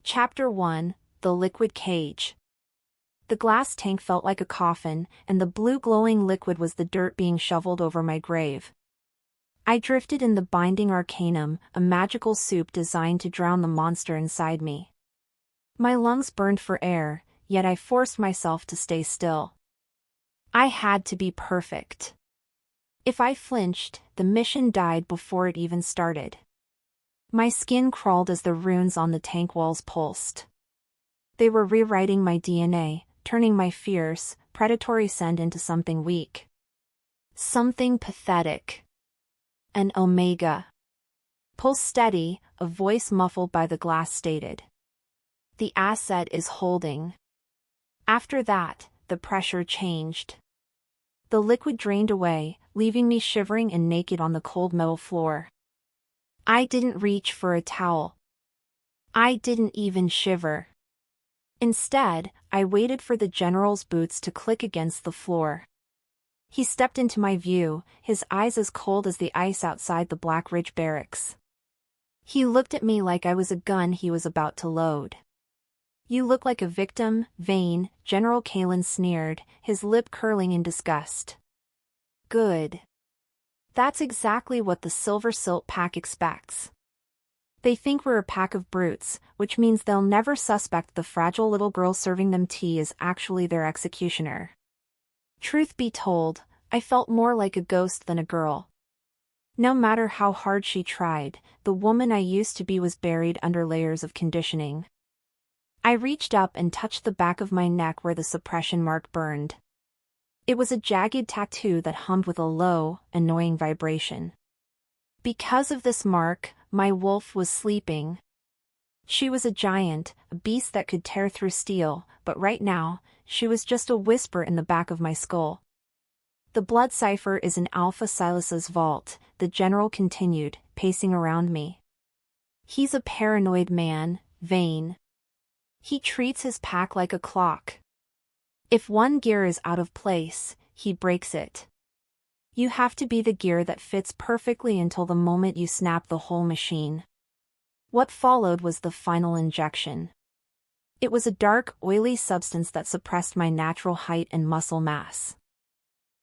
Chapter 1: The Liquid Cage. The glass tank felt like a coffin, and the blue glowing liquid was the dirt being shoveled over my grave. I drifted in the binding arcanum, a magical soup designed to drown the monster inside me. My lungs burned for air, yet I forced myself to stay still. I had to be perfect. If I flinched, the mission died before it even started. My skin crawled as the runes on the tank walls pulsed. They were rewriting my DNA, turning my fierce, predatory scent into something weak. Something pathetic. An omega. Pulse steady, a voice muffled by the glass stated. The asset is holding. After that, the pressure changed. The liquid drained away, leaving me shivering and naked on the cold metal floor. I didn't reach for a towel. I didn't even shiver. Instead, I waited for the general's boots to click against the floor. He stepped into my view, his eyes as cold as the ice outside the Black Ridge barracks. He looked at me like I was a gun he was about to load. "You look like a victim, Vane," General Kalen sneered, his lip curling in disgust. "Good. That's exactly what the Silver Silt pack expects. They think we're a pack of brutes, which means they'll never suspect the fragile little girl serving them tea is actually their executioner." Truth be told, I felt more like a ghost than a girl. No matter how hard she tried, the woman I used to be was buried under layers of conditioning. I reached up and touched the back of my neck where the suppression mark burned. It was a jagged tattoo that hummed with a low, annoying vibration. Because of this mark, my wolf was sleeping. She was a giant, a beast that could tear through steel, but right now, she was just a whisper in the back of my skull. "The Blood-Cipher is in Alpha Silas's vault," the general continued, pacing around me. "He's a paranoid man, Vane. He treats his pack like a clock. If one gear is out of place, he breaks it. You have to be the gear that fits perfectly until the moment you snap the whole machine." What followed was the final injection. It was a dark, oily substance that suppressed my natural height and muscle mass.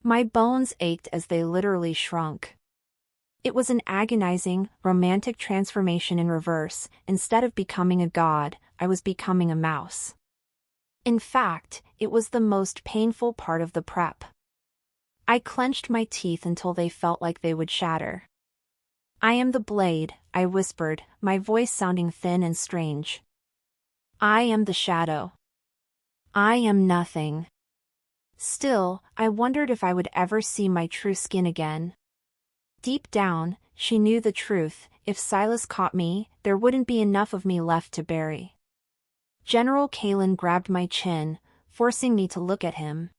My bones ached as they literally shrunk. It was an agonizing, romantic transformation in reverse. Instead of becoming a god, I was becoming a mouse. In fact, it was the most painful part of the prep. I clenched my teeth until they felt like they would shatter. "I am the blade," I whispered, my voice sounding thin and strange. "I am the shadow. I am nothing." Still, I wondered if I would ever see my true skin again. Deep down, she knew the truth: if Silas caught me, there wouldn't be enough of me left to bury. General Kalen grabbed my chin, forcing me to look at him.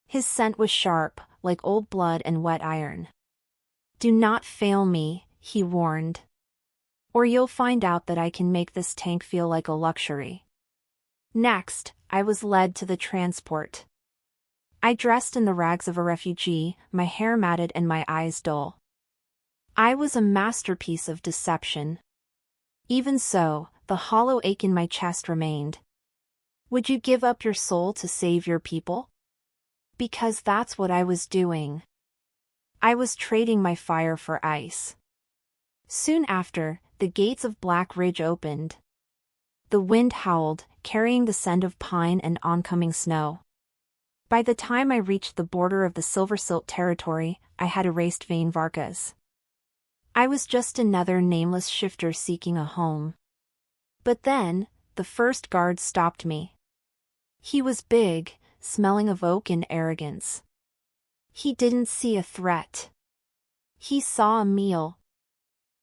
His scent was sharp, like old blood and wet iron. "Do not fail me," he warned. "Or you'll find out that I can make this tank feel like a luxury." Next, I was led to the transport. I dressed in the rags of a refugee, my hair matted and my eyes dull. I was a masterpiece of deception. Even so, the hollow ache in my chest remained. Would you give up your soul to save your people? Because that's what I was doing. I was trading my fire for ice. Soon after, the gates of Black Ridge opened. The wind howled, carrying the scent of pine and oncoming snow. By the time I reached the border of the Silver Silt territory, I had erased Vane Varkas. I was just another nameless shifter seeking a home. But then, the first guard stopped me. He was big, smelling of oak and arrogance. He didn't see a threat. He saw a meal.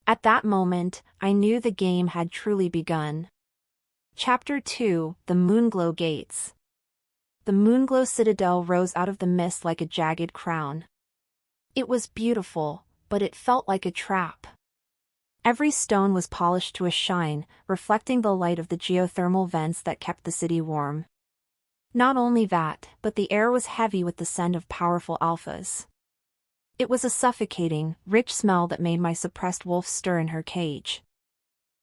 At that moment, I knew the game had truly begun. Chapter 2: The Moon-Glow Gates. The Moon-Glow Citadel rose out of the mist like a jagged crown. It was beautiful, but it felt like a trap. Every stone was polished to a shine, reflecting the light of the geothermal vents that kept the city warm. Not only that, but the air was heavy with the scent of powerful alphas. It was a suffocating, rich smell that made my suppressed wolf stir in her cage.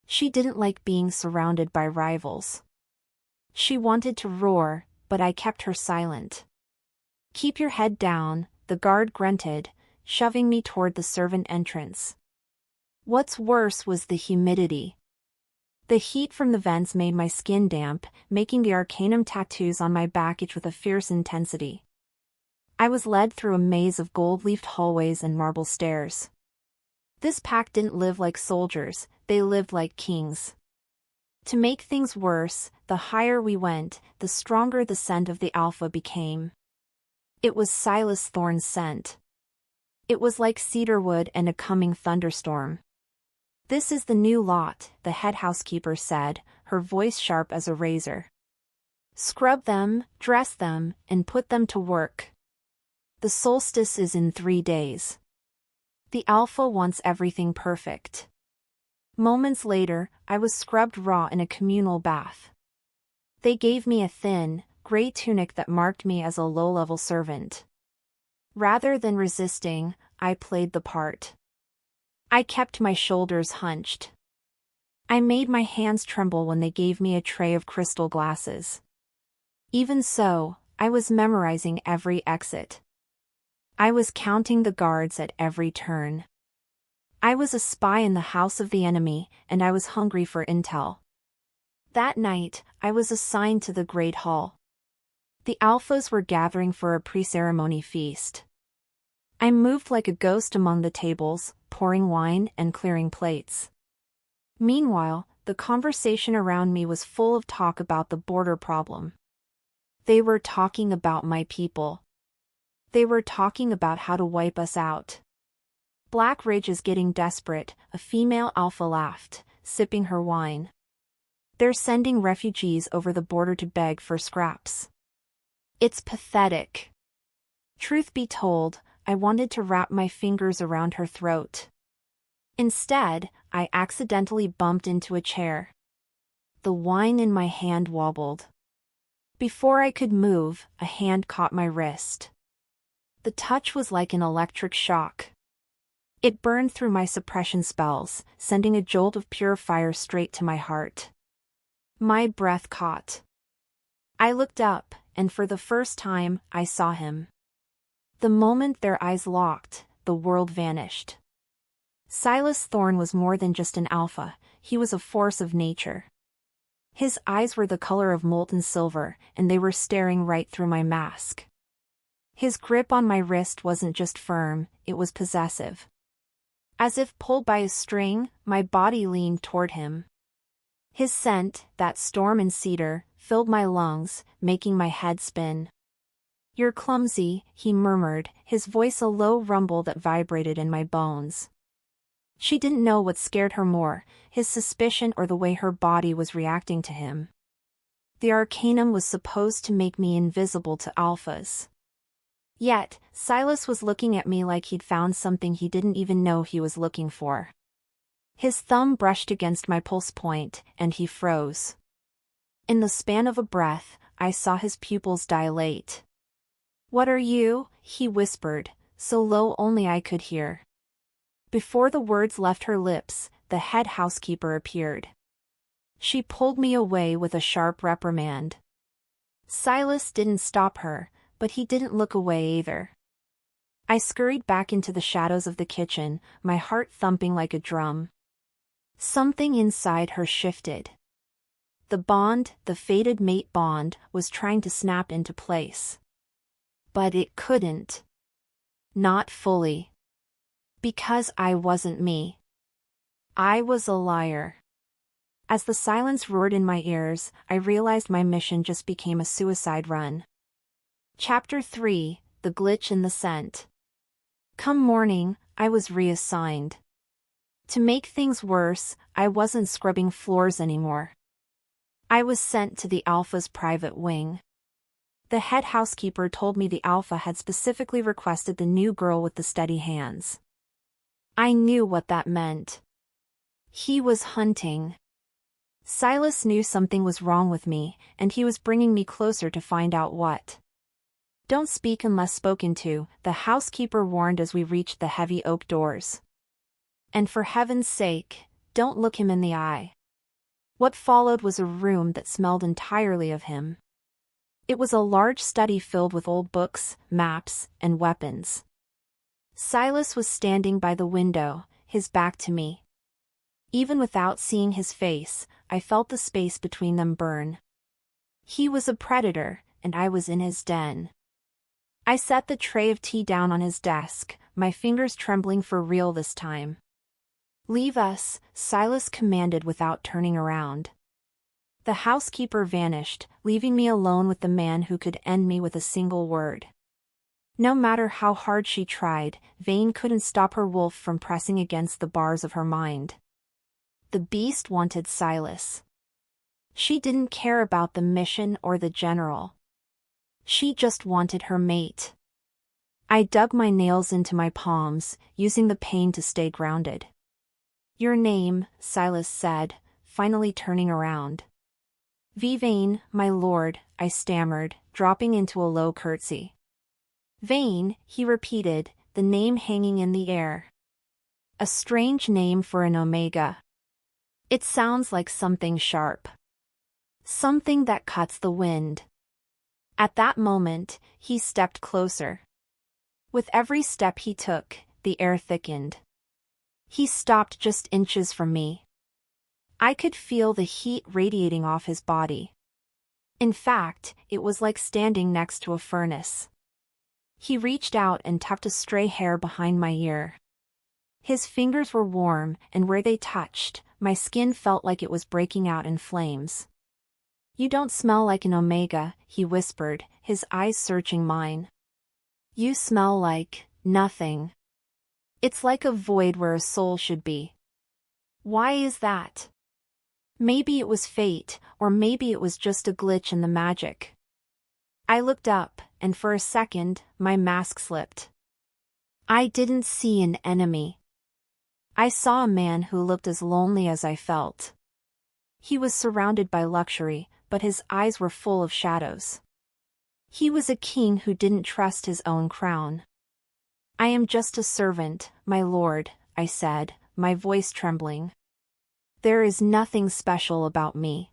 She didn't like being surrounded by rivals. She wanted to roar, but I kept her silent. "Keep your head down," the guard grunted, shoving me toward the servant entrance. What's worse was the humidity. The heat from the vents made my skin damp, making the arcanum tattoos on my back itch with a fierce intensity. I was led through a maze of gold-leafed hallways and marble stairs. This pack didn't live like soldiers, they lived like kings. To make things worse, the higher we went, the stronger the scent of the Alpha became. It was Silas Thorne's scent. It was like cedarwood and a coming thunderstorm. "This is the new lot," the head housekeeper said, her voice sharp as a razor. "Scrub them, dress them, and put them to work. The solstice is in 3 days. The Alpha wants everything perfect." Moments later, I was scrubbed raw in a communal bath. They gave me a thin, gray tunic that marked me as a low-level servant. Rather than resisting, I played the part. I kept my shoulders hunched. I made my hands tremble when they gave me a tray of crystal glasses. Even so, I was memorizing every exit. I was counting the guards at every turn. I was a spy in the house of the enemy, and I was hungry for intel. That night, I was assigned to the Great Hall. The Alphas were gathering for a pre-ceremony feast. I moved like a ghost among the tables, pouring wine and clearing plates. Meanwhile, the conversation around me was full of talk about the border problem. They were talking about my people. They were talking about how to wipe us out. "Black Ridge is getting desperate," a female Alpha laughed, sipping her wine. "They're sending refugees over the border to beg for scraps. It's pathetic." Truth be told, I wanted to wrap my fingers around her throat. Instead, I accidentally bumped into a chair. The wine in my hand wobbled. Before I could move, a hand caught my wrist. The touch was like an electric shock. It burned through my suppression spells, sending a jolt of pure fire straight to my heart. My breath caught. I looked up, and for the first time, I saw him. The moment their eyes locked, the world vanished. Silas Thorne was more than just an Alpha, he was a force of nature. His eyes were the color of molten silver, and they were staring right through my mask. His grip on my wrist wasn't just firm, it was possessive. As if pulled by a string, my body leaned toward him. His scent, that storm and cedar, filled my lungs, making my head spin. "You're clumsy," he murmured, his voice a low rumble that vibrated in my bones. She didn't know what scared her more, his suspicion or the way her body was reacting to him. The Arcanum was supposed to make me invisible to Alphas. Yet, Silas was looking at me like he'd found something he didn't even know he was looking for. His thumb brushed against my pulse point, and he froze. In the span of a breath, I saw his pupils dilate. "What are you?" he whispered, so low only I could hear. Before the words left her lips, the head housekeeper appeared. She pulled me away with a sharp reprimand. Silas didn't stop her, but he didn't look away either. I scurried back into the shadows of the kitchen, my heart thumping like a drum. Something inside her shifted. The bond, the fated mate bond, was trying to snap into place. But it couldn't. Not fully. Because I wasn't me. I was a liar. As the silence roared in my ears, I realized my mission just became a suicide run. Chapter 3, The Glitch in the Scent. Come morning, I was reassigned. To make things worse, I wasn't scrubbing floors anymore. I was sent to the Alpha's private wing. The head housekeeper told me the Alpha had specifically requested the new girl with the steady hands. I knew what that meant. He was hunting. Silas knew something was wrong with me, and he was bringing me closer to find out what. "Don't speak unless spoken to," the housekeeper warned as we reached the heavy oak doors. "And for heaven's sake, Don't look him in the eye. What followed was a room that smelled entirely of him. It was a large study filled with old books, maps, and weapons. Silas was standing by the window, his back to me. Even without seeing his face, I felt the space between them burn. He was a predator, and I was in his den. I set the tray of tea down on his desk, my fingers trembling for real this time. "Leave us," Silas commanded without turning around. The housekeeper vanished, leaving me alone with the man who could end me with a single word. No matter how hard she tried, Vane couldn't stop her wolf from pressing against the bars of her mind. The beast wanted Silas. She didn't care about the mission or the general. She just wanted her mate. I dug my nails into my palms, using the pain to stay grounded. "Your name," Silas said, finally turning around. "Vane, my lord," I stammered, dropping into a low curtsy. "Vane," he repeated, the name hanging in the air. A strange name for an Omega. It sounds like something sharp. Something that cuts the wind. At that moment, he stepped closer. With every step he took, the air thickened. He stopped just inches from me. I could feel the heat radiating off his body. In fact, it was like standing next to a furnace. He reached out and tucked a stray hair behind my ear. His fingers were warm, and where they touched, my skin felt like it was breaking out in flames. "You don't smell like an Omega," he whispered, his eyes searching mine. "You smell like nothing. It's like a void where a soul should be." Why is that? Maybe it was fate, or maybe it was just a glitch in the magic. I looked up, and for a second, my mask slipped. I didn't see an enemy. I saw a man who looked as lonely as I felt. He was surrounded by luxury, but his eyes were full of shadows. He was a king who didn't trust his own crown. "I am just a servant, my lord," I said, my voice trembling. "There is nothing special about me."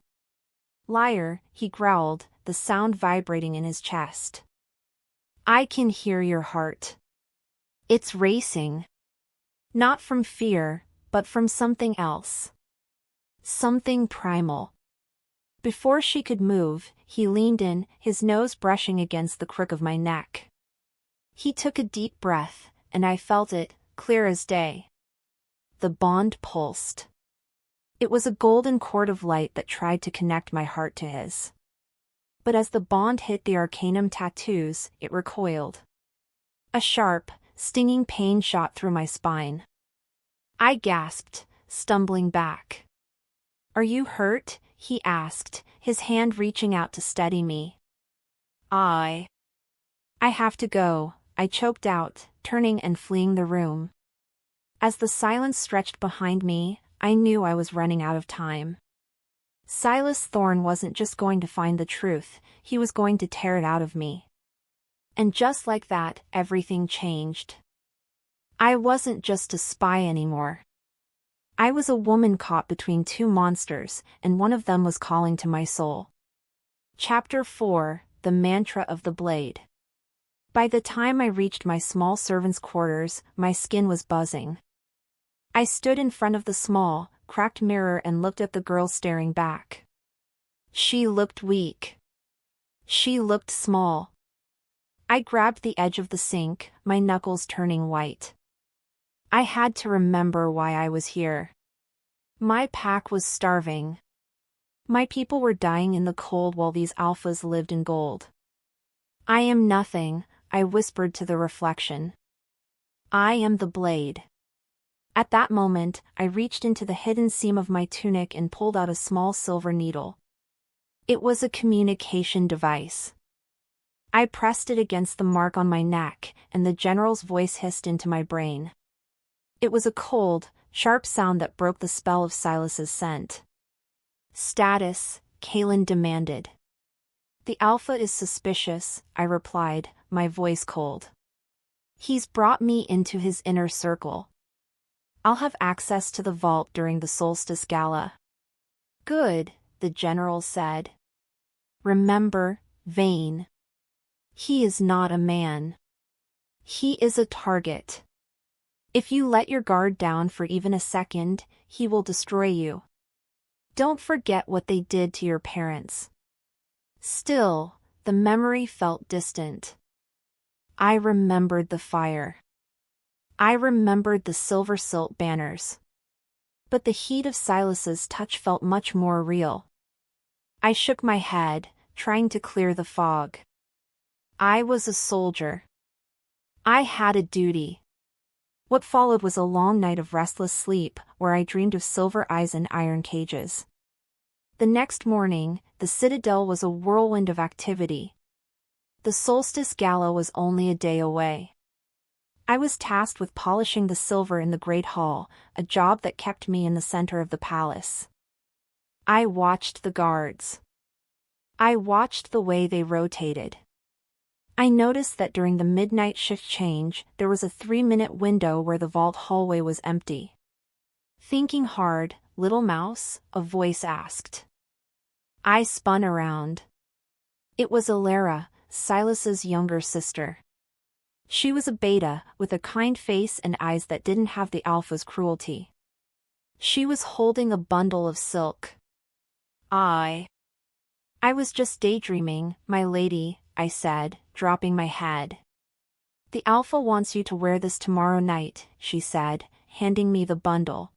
"Liar," he growled, the sound vibrating in his chest. "I can hear your heart. It's racing. Not from fear, but from something else. Something primal." Before she could move, he leaned in, his nose brushing against the crook of my neck. He took a deep breath, and I felt it, clear as day. The bond pulsed. It was a golden cord of light that tried to connect my heart to his. But as the bond hit the arcanum tattoos, it recoiled. A sharp, stinging pain shot through my spine. I gasped, stumbling back. "Are you hurt?" he asked, his hand reaching out to steady me. I have to go," I choked out, turning and fleeing the room. As the silence stretched behind me, I knew I was running out of time. Silas Thorne wasn't just going to find the truth, he was going to tear it out of me. And just like that, everything changed. I wasn't just a spy anymore. I was a woman caught between two monsters, and one of them was calling to my soul. Chapter 4: The Mantra of the Blade. By the time I reached my small servant's quarters, my skin was buzzing. I stood in front of the small, cracked mirror and looked at the girl staring back. She looked weak. She looked small. I grabbed the edge of the sink, my knuckles turning white. I had to remember why I was here. My pack was starving. My people were dying in the cold while these alphas lived in gold. "I am nothing," I whispered to the reflection. "I am the blade." At that moment, I reached into the hidden seam of my tunic and pulled out a small silver needle. It was a communication device. I pressed it against the mark on my neck, and the general's voice hissed into my brain. It was a cold, sharp sound that broke the spell of Silas's scent. "Status," Kaelin demanded. "The Alpha is suspicious," I replied, my voice cold. "He's brought me into his inner circle." I'll have access to the vault during the solstice gala. Good, the general said. Remember, Vane. He is not a man. He is a target. If you let your guard down for even a second, he will destroy you. Don't forget what they did to your parents. Still, the memory felt distant. I remembered the fire. I remembered the silver silk banners. But the heat of Silas's touch felt much more real. I shook my head, trying to clear the fog. I was a soldier. I had a duty. What followed was a long night of restless sleep, where I dreamed of silver eyes and iron cages. The next morning, the citadel was a whirlwind of activity. The solstice gala was only a day away. I was tasked with polishing the silver in the Great Hall, a job that kept me in the center of the palace. I watched the guards. I watched the way they rotated. I noticed that during the midnight shift change, there was a 3-minute window where the vault hallway was empty. Thinking hard, little mouse, a voice asked. I spun around. It was Alara, Silas's younger sister. She was a beta, with a kind face and eyes that didn't have the Alpha's cruelty. She was holding a bundle of silk. I was just daydreaming, my lady, I said, dropping my head. The Alpha wants you to wear this tomorrow night, she said, handing me the bundle.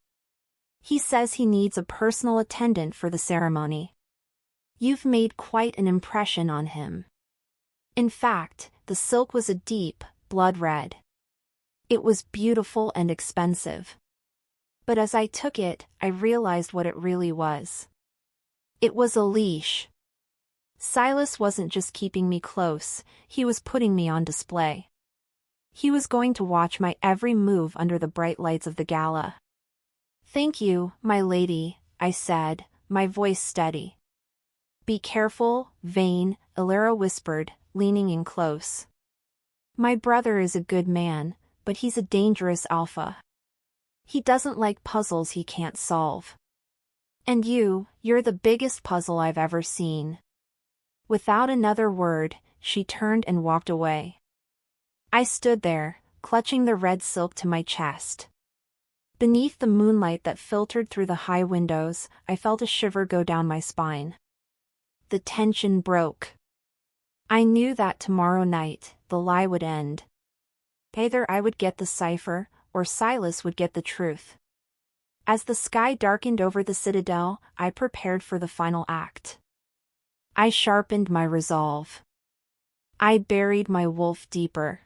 He says he needs a personal attendant for the ceremony. You've made quite an impression on him. In fact, the silk was a deep, blood red. It was beautiful and expensive. But as I took it, I realized what it really was. It was a leash. Silas wasn't just keeping me close, he was putting me on display. He was going to watch my every move under the bright lights of the gala. Thank you, my lady, I said, my voice steady. Be careful, Vane, Alara whispered, leaning in close. My brother is a good man, but he's a dangerous Alpha. He doesn't like puzzles he can't solve. And you're the biggest puzzle I've ever seen. Without another word, she turned and walked away. I stood there, clutching the red silk to my chest. Beneath the moonlight that filtered through the high windows, I felt a shiver go down my spine. The tension broke. I knew that tomorrow night, the lie would end. Either I would get the cipher, or Silas would get the truth. As the sky darkened over the citadel, I prepared for the final act. I sharpened my resolve. I buried my wolf deeper.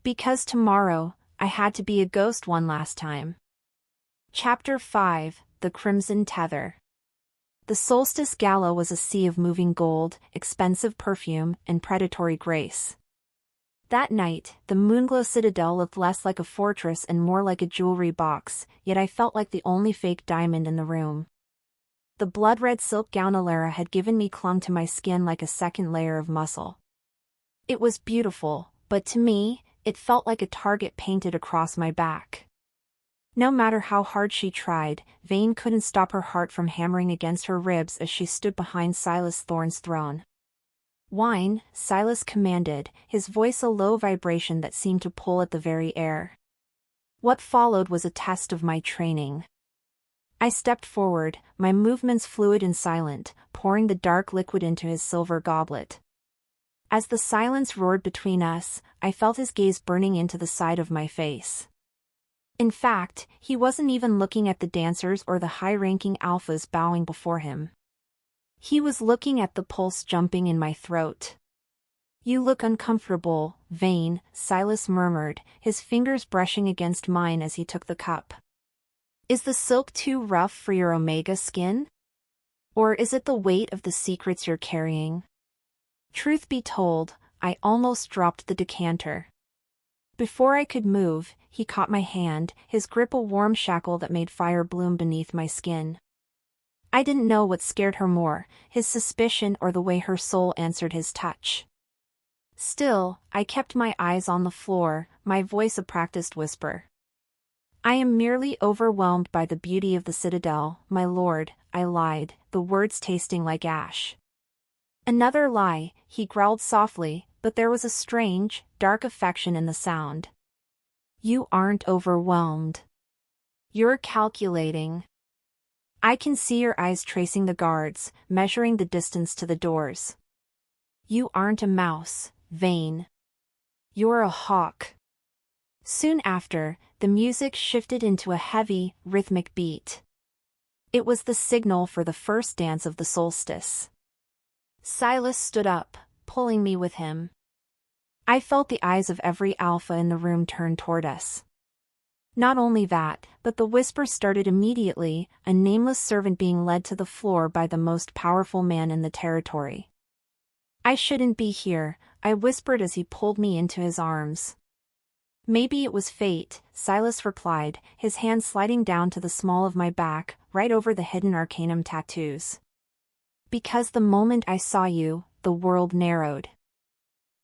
Because tomorrow, I had to be a ghost one last time. Chapter 5, The Crimson Tether. The solstice gala was a sea of moving gold, expensive perfume, and predatory grace. That night, the Moon-Glow Citadel looked less like a fortress and more like a jewelry box, yet I felt like the only fake diamond in the room. The blood-red silk gown Alara had given me clung to my skin like a second layer of muscle. It was beautiful, but to me, it felt like a target painted across my back. No matter how hard she tried, Vane couldn't stop her heart from hammering against her ribs as she stood behind Silas Thorne's throne. Wine, Silas commanded, his voice a low vibration that seemed to pull at the very air. What followed was a test of my training. I stepped forward, my movements fluid and silent, pouring the dark liquid into his silver goblet. As the silence roared between us, I felt his gaze burning into the side of my face. In fact, he wasn't even looking at the dancers or the high-ranking Alphas bowing before him. He was looking at the pulse jumping in my throat. You look uncomfortable, Vane, Silas murmured, his fingers brushing against mine as he took the cup. Is the silk too rough for your omega skin? Or is it the weight of the secrets you're carrying? Truth be told, I almost dropped the decanter. Before I could move, he caught my hand, his grip a warm shackle that made fire bloom beneath my skin. I didn't know what scared her more, his suspicion or the way her soul answered his touch. Still, I kept my eyes on the floor, my voice a practiced whisper. I am merely overwhelmed by the beauty of the citadel, my lord, I lied, the words tasting like ash. Another lie, he growled softly, but there was a strange, dark affection in the sound. You aren't overwhelmed. You're calculating. I can see your eyes tracing the guards, measuring the distance to the doors. You aren't a mouse, Vane. You're a hawk. Soon after, the music shifted into a heavy, rhythmic beat. It was the signal for the first dance of the solstice. Silas stood up, pulling me with him. I felt the eyes of every alpha in the room turn toward us. Not only that, but the whisper started immediately, a nameless servant being led to the floor by the most powerful man in the territory. I shouldn't be here, I whispered as he pulled me into his arms. Maybe it was fate, Silas replied, his hand sliding down to the small of my back, right over the hidden arcanum tattoos. Because the moment I saw you, the world narrowed.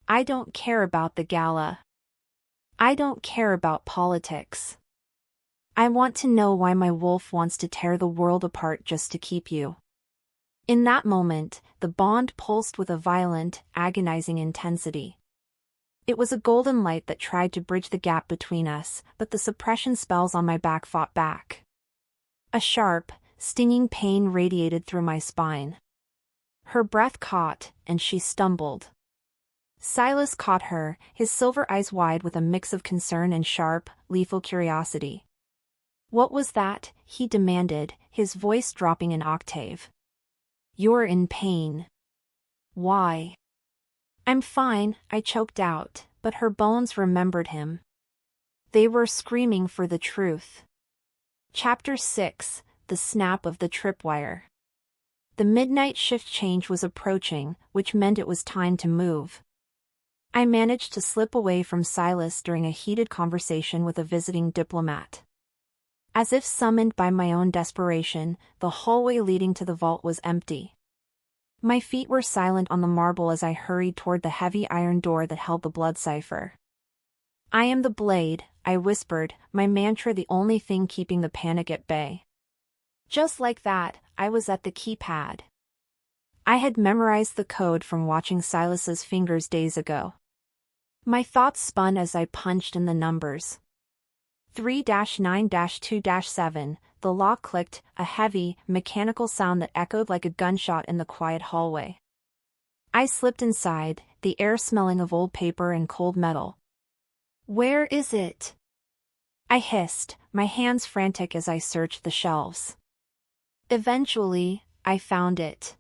I don't care about the gala. I don't care about politics. I want to know why my wolf wants to tear the world apart just to keep you. In that moment, the bond pulsed with a violent, agonizing intensity. It was a golden light that tried to bridge the gap between us, but the suppression spells on my back fought back. A sharp, stinging pain radiated through my spine. Her breath caught, and she stumbled. Silas caught her, his silver eyes wide with a mix of concern and sharp, lethal curiosity. What was that? He demanded, his voice dropping an octave. You're in pain. Why? I'm fine, I choked out, but her bones remembered him. They were screaming for the truth. Chapter 6, The Snap of the Tripwire. The midnight shift change was approaching, which meant it was time to move. I managed to slip away from Silas during a heated conversation with a visiting diplomat. As if summoned by my own desperation, the hallway leading to the vault was empty. My feet were silent on the marble as I hurried toward the heavy iron door that held the Blood-Cipher. I am the blade, I whispered, my mantra the only thing keeping the panic at bay. Just like that, I was at the keypad. I had memorized the code from watching Silas's fingers days ago. My thoughts spun as I punched in the numbers. 3-9-2-7, the lock clicked, a heavy, mechanical sound that echoed like a gunshot in the quiet hallway. I slipped inside, the air smelling of old paper and cold metal. Where is it? I hissed, my hands frantic as I searched the shelves. Eventually, I found it.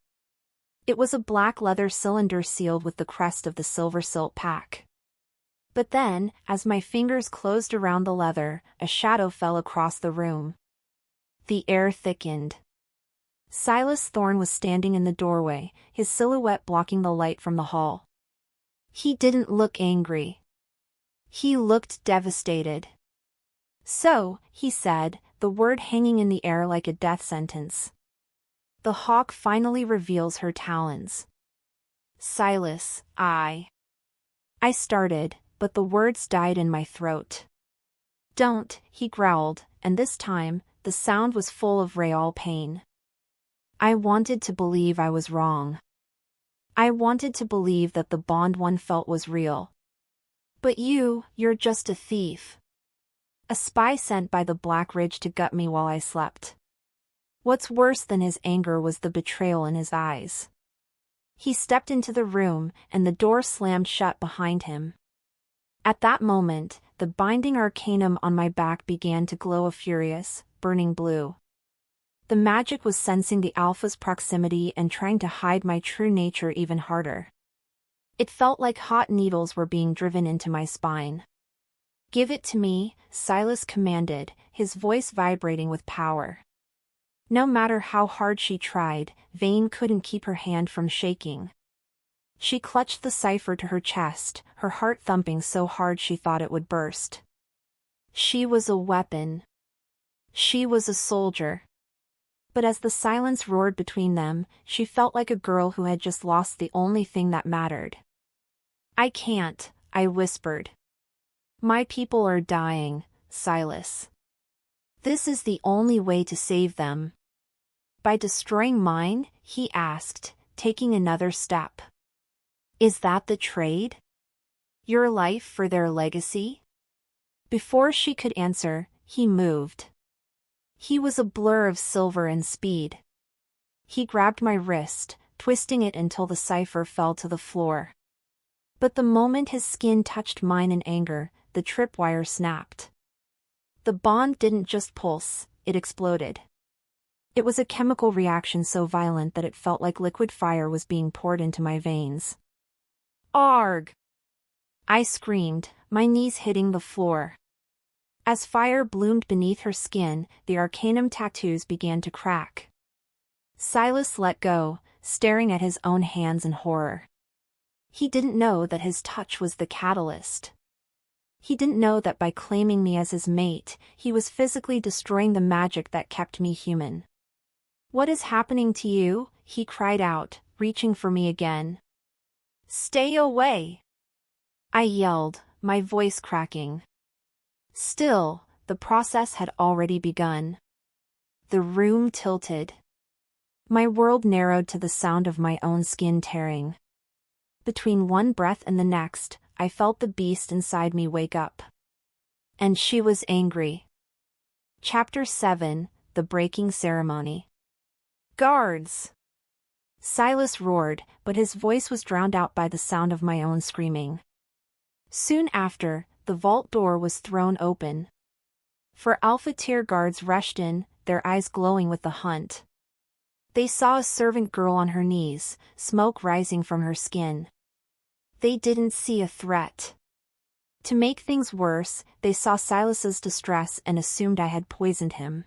It was a black leather cylinder sealed with the crest of the silver silt pack. But then, as my fingers closed around the leather, a shadow fell across the room. The air thickened. Silas Thorne was standing in the doorway, his silhouette blocking the light from the hall. He didn't look angry. He looked devastated. So, he said, the word hanging in the air like a death sentence. The hawk finally reveals her talons. Silas, I started, but the words died in my throat. Don't, he growled, and this time, the sound was full of real pain. I wanted to believe I was wrong. I wanted to believe that the bond one felt was real. But you're just a thief. A spy sent by the Black Ridge to gut me while I slept. What's worse than his anger was the betrayal in his eyes. He stepped into the room, and the door slammed shut behind him. At that moment, the binding arcanum on my back began to glow a furious, burning blue. The magic was sensing the Alpha's proximity and trying to hide my true nature even harder. It felt like hot needles were being driven into my spine. Give it to me, Silas commanded, his voice vibrating with power. No matter how hard she tried, Vane couldn't keep her hand from shaking. She clutched the cipher to her chest, her heart thumping so hard she thought it would burst. She was a weapon. She was a soldier. But as the silence roared between them, she felt like a girl who had just lost the only thing that mattered. I can't, I whispered. My people are dying, Silas. This is the only way to save them. By destroying mine? He asked, taking another step. Is that the trade? Your life for their legacy? Before she could answer, he moved. He was a blur of silver and speed. He grabbed my wrist, twisting it until the cipher fell to the floor. But the moment his skin touched mine in anger, the tripwire snapped. The bond didn't just pulse, it exploded. It was a chemical reaction so violent that it felt like liquid fire was being poured into my veins. Arg! I screamed, my knees hitting the floor. As fire bloomed beneath her skin, the arcanum tattoos began to crack. Silas let go, staring at his own hands in horror. He didn't know that his touch was the catalyst. He didn't know that by claiming me as his mate, he was physically destroying the magic that kept me human. What is happening to you? He cried out, reaching for me again. Stay away! I yelled, my voice cracking. Still, the process had already begun. The room tilted. My world narrowed to the sound of my own skin tearing. Between one breath and the next, I felt the beast inside me wake up. And she was angry. Chapter 7, The Breaking Ceremony. Guards! Silas roared, but his voice was drowned out by the sound of my own screaming. Soon after, the vault door was thrown open. 4 Alpha-tier guards rushed in, their eyes glowing with the hunt. They saw a servant girl on her knees, smoke rising from her skin. They didn't see a threat. To make things worse, they saw Silas's distress and assumed I had poisoned him.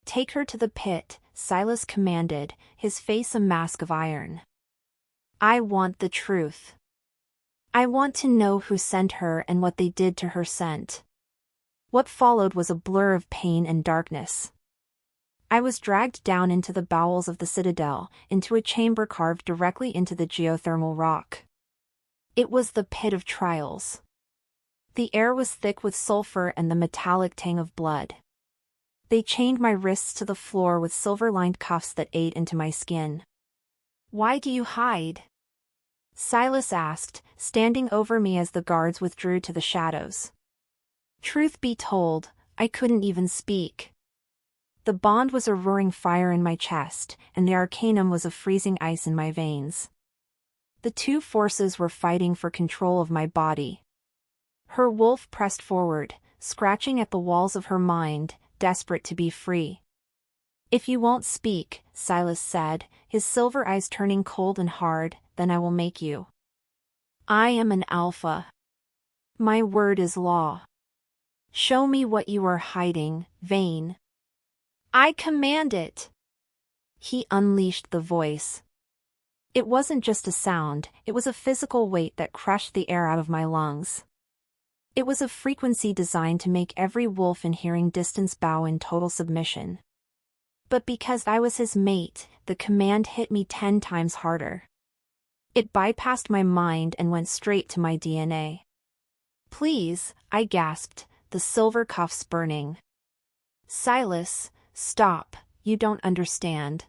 Take her to the pit, Silas commanded, his face a mask of iron. I want the truth. I want to know who sent her and what they did to her scent. What followed was a blur of pain and darkness. I was dragged down into the bowels of the citadel, into a chamber carved directly into the geothermal rock. It was the pit of trials. The air was thick with sulfur and the metallic tang of blood. They chained my wrists to the floor with silver-lined cuffs that ate into my skin. Why do you hide? Silas asked, standing over me as the guards withdrew to the shadows. Truth be told, I couldn't even speak. The bond was a roaring fire in my chest, and the arcanum was a freezing ice in my veins. The two forces were fighting for control of my body. Her wolf pressed forward, scratching at the walls of her mind, desperate to be free. If you won't speak, Silas said, his silver eyes turning cold and hard, then I will make you. I am an alpha. My word is law. Show me what you are hiding, Vane. I command it. He unleashed the voice. It wasn't just a sound, it was a physical weight that crushed the air out of my lungs. It was a frequency designed to make every wolf in hearing distance bow in total submission. But because I was his mate, the command hit me 10 times harder. It bypassed my mind and went straight to my DNA. Please, I gasped, the silver cuffs burning. Silas, stop, you don't understand.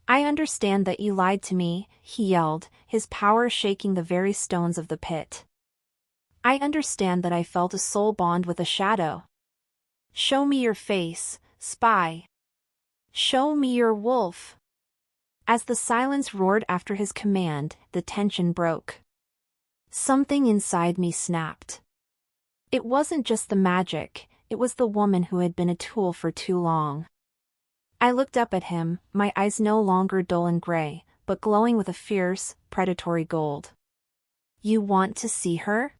I understand that you lied to me, he yelled, his power shaking the very stones of the pit. I understand that I felt a soul bond with a shadow. Show me your face, spy. Show me your wolf. As the silence roared after his command, the tension broke. Something inside me snapped. It wasn't just the magic, it was the woman who had been a tool for too long. I looked up at him, my eyes no longer dull and gray, but glowing with a fierce, predatory gold. You want to see her?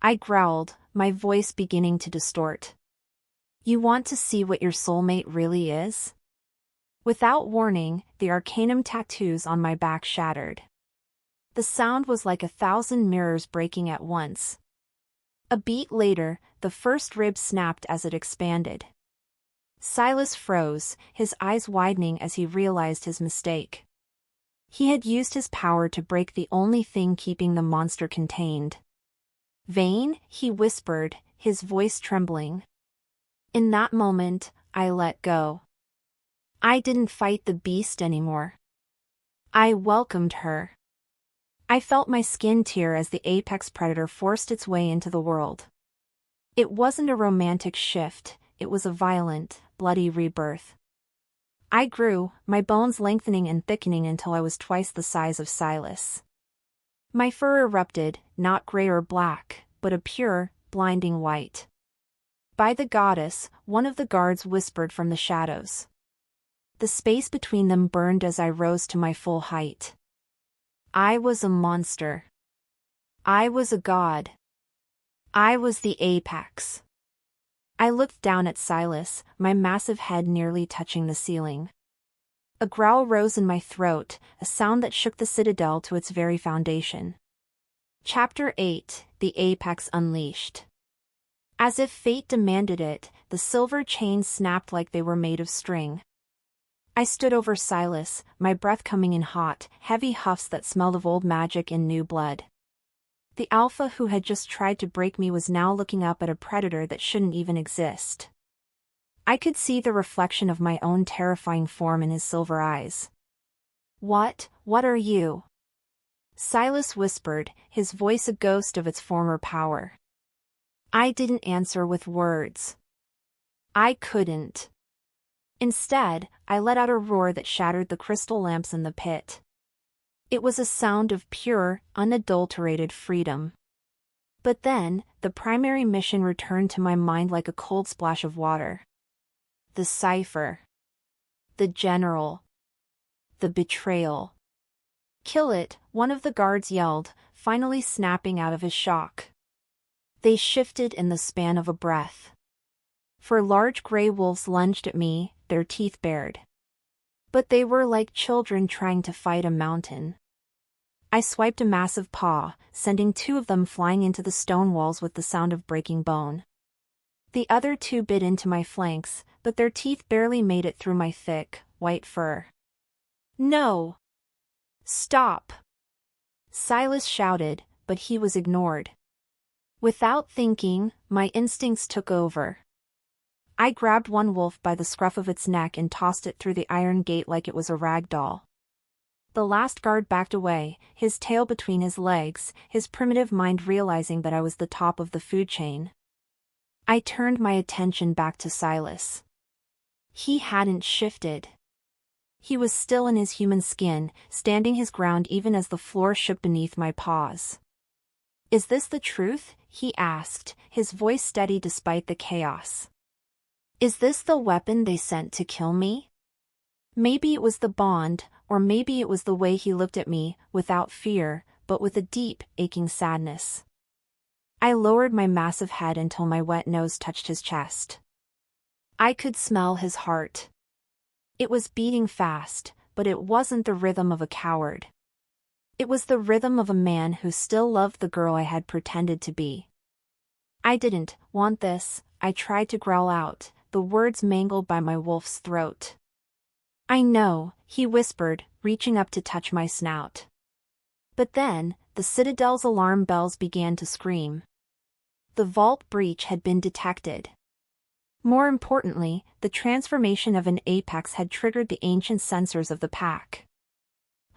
I growled, my voice beginning to distort. You want to see what your soulmate really is? Without warning, the arcanum tattoos on my back shattered. The sound was like 1,000 mirrors breaking at once. A beat later, the first rib snapped as it expanded. Silas froze, his eyes widening as he realized his mistake. He had used his power to break the only thing keeping the monster contained. Vane, he whispered, his voice trembling. In that moment, I let go. I didn't fight the beast anymore. I welcomed her. I felt my skin tear as the apex predator forced its way into the world. It wasn't a romantic shift, it was a violent, bloody rebirth. I grew, my bones lengthening and thickening until I was twice the size of Silas. My fur erupted, not gray or black, but a pure, blinding white. By the goddess, one of the guards whispered from the shadows. The space between them burned as I rose to my full height. I was a monster. I was a god. I was the apex. I looked down at Silas, my massive head nearly touching the ceiling. A growl rose in my throat, a sound that shook the citadel to its very foundation. Chapter 8: The Apex Unleashed. As if fate demanded it, the silver chains snapped like they were made of string. I stood over Silas, my breath coming in hot, heavy huffs that smelled of old magic and new blood. The alpha who had just tried to break me was now looking up at a predator that shouldn't even exist. I could see the reflection of my own terrifying form in his silver eyes. What are you?" Silas whispered, his voice a ghost of its former power. I didn't answer with words. I couldn't. Instead, I let out a roar that shattered the crystal lamps in the pit. It was a sound of pure, unadulterated freedom. But then, the primary mission returned to my mind like a cold splash of water. The cipher. The general. The betrayal. "Kill it," one of the guards yelled, finally snapping out of his shock. They shifted in the span of a breath. 4 large gray wolves lunged at me, their teeth bared. But they were like children trying to fight a mountain. I swiped a massive paw, sending 2 of them flying into the stone walls with the sound of breaking bone. The other 2 bit into my flanks, but their teeth barely made it through my thick, white fur. "No! Stop!" Silas shouted, but he was ignored. Without thinking, my instincts took over. I grabbed one wolf by the scruff of its neck and tossed it through the iron gate like it was a rag doll. The last guard backed away, his tail between his legs, his primitive mind realizing that I was the top of the food chain. I turned my attention back to Silas. He hadn't shifted. He was still in his human skin, standing his ground even as the floor shook beneath my paws. "Is this the truth?" he asked, his voice steady despite the chaos. "Is this the weapon they sent to kill me?" Maybe it was the bond, or maybe it was the way he looked at me, without fear, but with a deep, aching sadness. I lowered my massive head until my wet nose touched his chest. I could smell his heart. It was beating fast, but it wasn't the rhythm of a coward. It was the rhythm of a man who still loved the girl I had pretended to be. "I didn't want this," I tried to growl out, the words mangled by my wolf's throat. "I know," he whispered, reaching up to touch my snout. But then, the citadel's alarm bells began to scream. The vault breach had been detected. More importantly, the transformation of an apex had triggered the ancient sensors of the pack.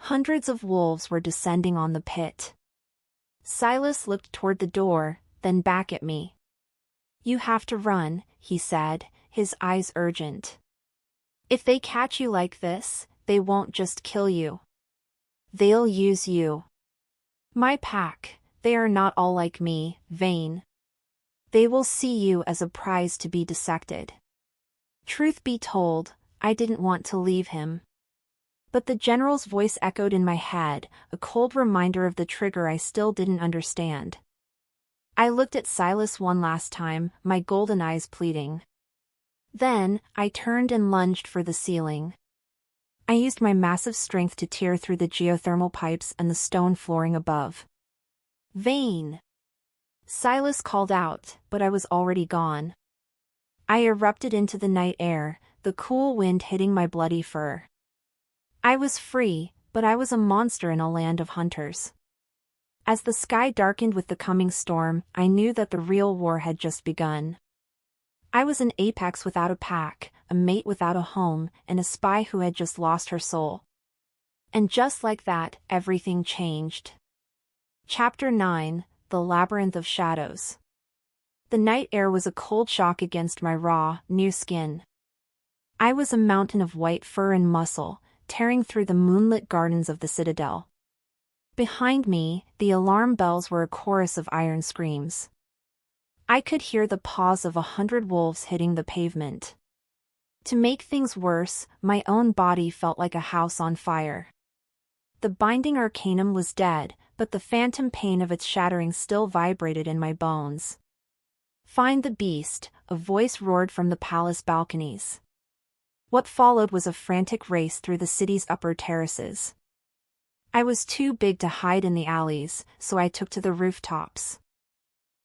Hundreds of wolves were descending on the pit. Silas looked toward the door, then back at me. "You have to run," he said, his eyes urgent. "If they catch you like this, they won't just kill you. They'll use you. My pack, they are not all like me, Vane. They will see you as a prize to be dissected." Truth be told, I didn't want to leave him. But the general's voice echoed in my head, a cold reminder of the trigger I still didn't understand. I looked at Silas one last time, my golden eyes pleading. Then, I turned and lunged for the ceiling. I used my massive strength to tear through the geothermal pipes and the stone flooring above. "Vane!" Silas called out, but I was already gone. I erupted into the night air, the cool wind hitting my bloody fur. I was free, but I was a monster in a land of hunters. As the sky darkened with the coming storm, I knew that the real war had just begun. I was an apex without a pack, a mate without a home, and a spy who had just lost her soul. And just like that, everything changed. Chapter 9, The Labyrinth of Shadows. The night air was a cold shock against my raw, new skin. I was a mountain of white fur and muscle, tearing through the moonlit gardens of the Citadel. Behind me, the alarm bells were a chorus of iron screams. I could hear the paws of 100 wolves hitting the pavement. To make things worse, my own body felt like a house on fire. The binding arcanum was dead, but the phantom pain of its shattering still vibrated in my bones. "Find the beast," a voice roared from the palace balconies. What followed was a frantic race through the city's upper terraces. I was too big to hide in the alleys, so I took to the rooftops.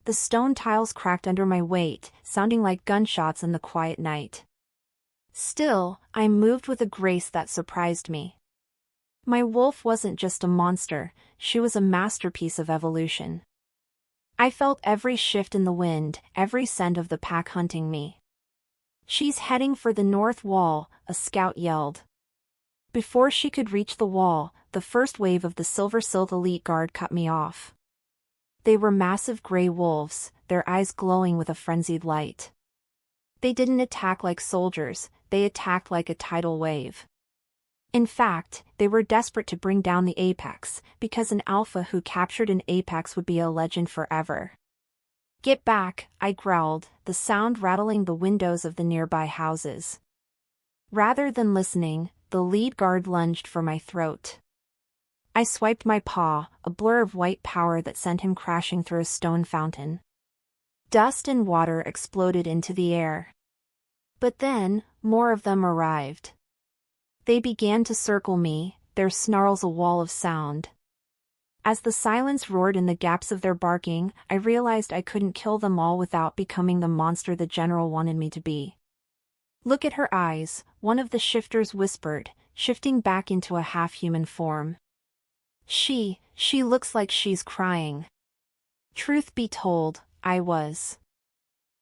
The stone tiles cracked under my weight, sounding like gunshots in the quiet night. Still, I moved with a grace that surprised me. My wolf wasn't just a monster, she was a masterpiece of evolution. I felt every shift in the wind, every scent of the pack hunting me. "She's heading for the north wall," a scout yelled. Before she could reach the wall, the first wave of the Silver Silk Elite Guard cut me off. They were massive gray wolves, their eyes glowing with a frenzied light. They didn't attack like soldiers, they attacked like a tidal wave. In fact, they were desperate to bring down the apex, because an alpha who captured an apex would be a legend forever. "Get back," I growled, the sound rattling the windows of the nearby houses. Rather than listening, the lead guard lunged for my throat. I swiped my paw, a blur of white power that sent him crashing through a stone fountain. Dust and water exploded into the air. But then, more of them arrived. They began to circle me, their snarls a wall of sound. As the silence roared in the gaps of their barking, I realized I couldn't kill them all without becoming the monster the general wanted me to be. "Look at her eyes," one of the shifters whispered, shifting back into a half-human form. She looks like she's crying." Truth be told, I was.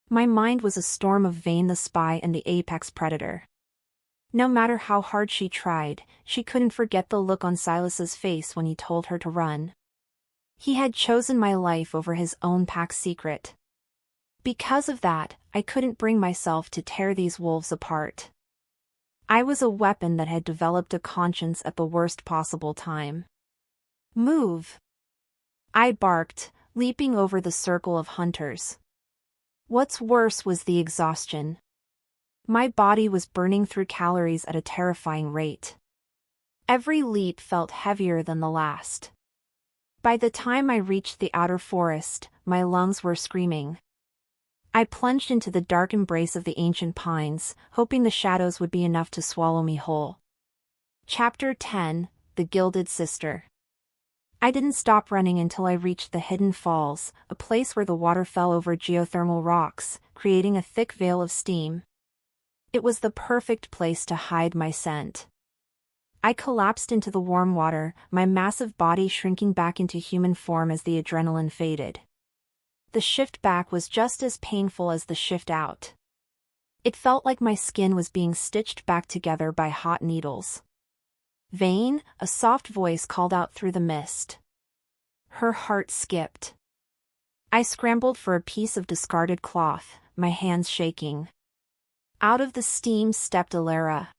My mind was a storm of Vane the spy and the apex predator. No matter how hard she tried, she couldn't forget the look on Silas's face when he told her to run. He had chosen my life over his own pack's secret. Because of that, I couldn't bring myself to tear these wolves apart. I was a weapon that had developed a conscience at the worst possible time. "Move!" I barked, leaping over the circle of hunters. What's worse was the exhaustion. My body was burning through calories at a terrifying rate. Every leap felt heavier than the last. By the time I reached the outer forest, my lungs were screaming. I plunged into the dark embrace of the ancient pines, hoping the shadows would be enough to swallow me whole. Chapter 10, The Gilded Sister. I didn't stop running until I reached the Hidden Falls, a place where the water fell over geothermal rocks, creating a thick veil of steam. It was the perfect place to hide my scent. I collapsed into the warm water, my massive body shrinking back into human form as the adrenaline faded. The shift back was just as painful as the shift out. It felt like my skin was being stitched back together by hot needles. "Vane," a soft voice called out through the mist. Her heart skipped. I scrambled for a piece of discarded cloth, my hands shaking. Out of the steam stepped Alara.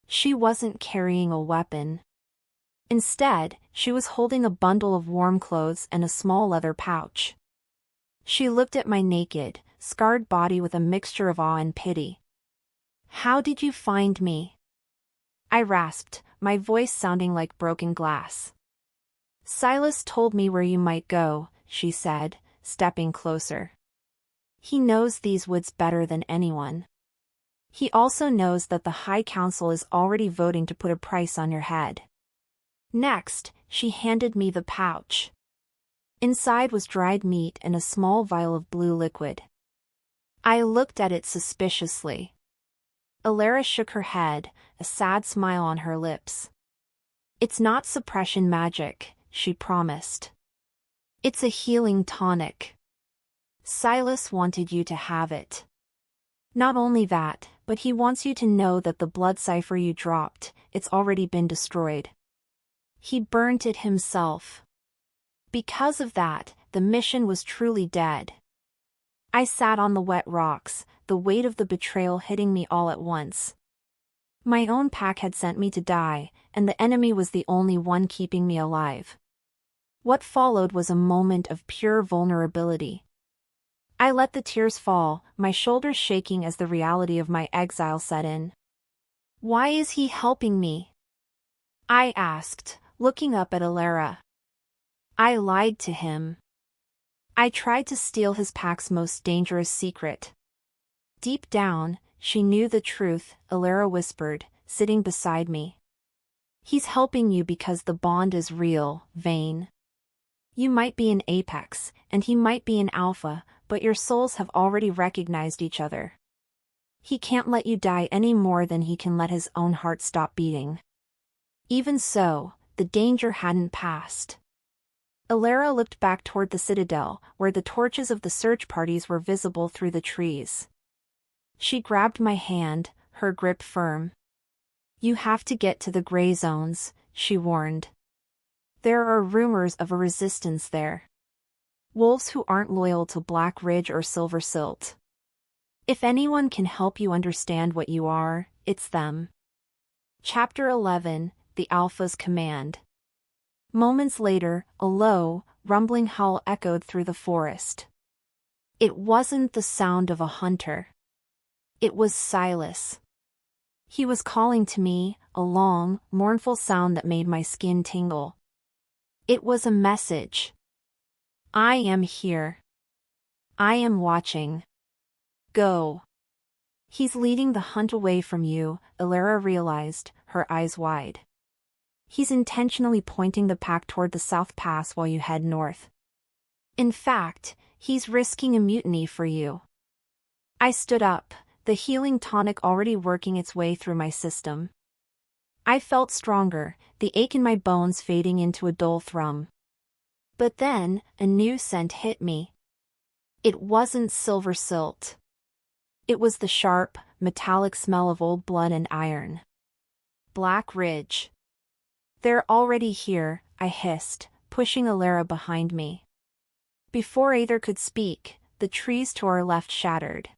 She wasn't carrying a weapon. Instead, she was holding a bundle of warm clothes and a small leather pouch. She looked at my naked, scarred body with a mixture of awe and pity. "How did you find me?" I rasped, my voice sounding like broken glass. "Silas told me where you might go," she said, stepping closer. "He knows these woods better than anyone. He also knows that the High Council is already voting to put a price on your head." Next, she handed me the pouch. Inside was dried meat and a small vial of blue liquid. I looked at it suspiciously. Alara shook her head, a sad smile on her lips. "It's not suppression magic," she promised. "It's a healing tonic. Silas wanted you to have it." Not only that, but he wants you to know that the Blood-Cipher you dropped, it's already been destroyed. He burnt it himself. Because of that, the mission was truly dead. I sat on the wet rocks, the weight of the betrayal hitting me all at once. My own pack had sent me to die, and the enemy was the only one keeping me alive. What followed was a moment of pure vulnerability. I let the tears fall, my shoulders shaking as the reality of my exile set in. Why is he helping me? I asked, looking up at Alara. I lied to him. I tried to steal his pack's most dangerous secret. Deep down, she knew the truth, Alara whispered, sitting beside me. He's helping you because the bond is real, Vane. You might be an Apex, and he might be an Alpha, but your souls have already recognized each other. He can't let you die any more than he can let his own heart stop beating. Even so, the danger hadn't passed. Alara looked back toward the citadel, where the torches of the search parties were visible through the trees. She grabbed my hand, her grip firm. You have to get to the gray zones, she warned. There are rumors of a resistance there. Wolves who aren't loyal to Black Ridge or Silver Silt. If anyone can help you understand what you are, it's them. Chapter 11, The Alpha's Command. Moments later, a low, rumbling howl echoed through the forest. It wasn't the sound of a hunter. It was Silas. He was calling to me, a long, mournful sound that made my skin tingle. It was a message. I am here. I am watching. Go. He's leading the hunt away from you, Alara realized, her eyes wide. He's intentionally pointing the pack toward the South Pass while you head north. In fact, he's risking a mutiny for you. I stood up, the healing tonic already working its way through my system. I felt stronger, the ache in my bones fading into a dull thrum. But then, a new scent hit me. It wasn't silver silt. It was the sharp, metallic smell of old blood and iron. Black Ridge. They're already here, I hissed, pushing Alara behind me. Before either could speak, the trees to our left shattered.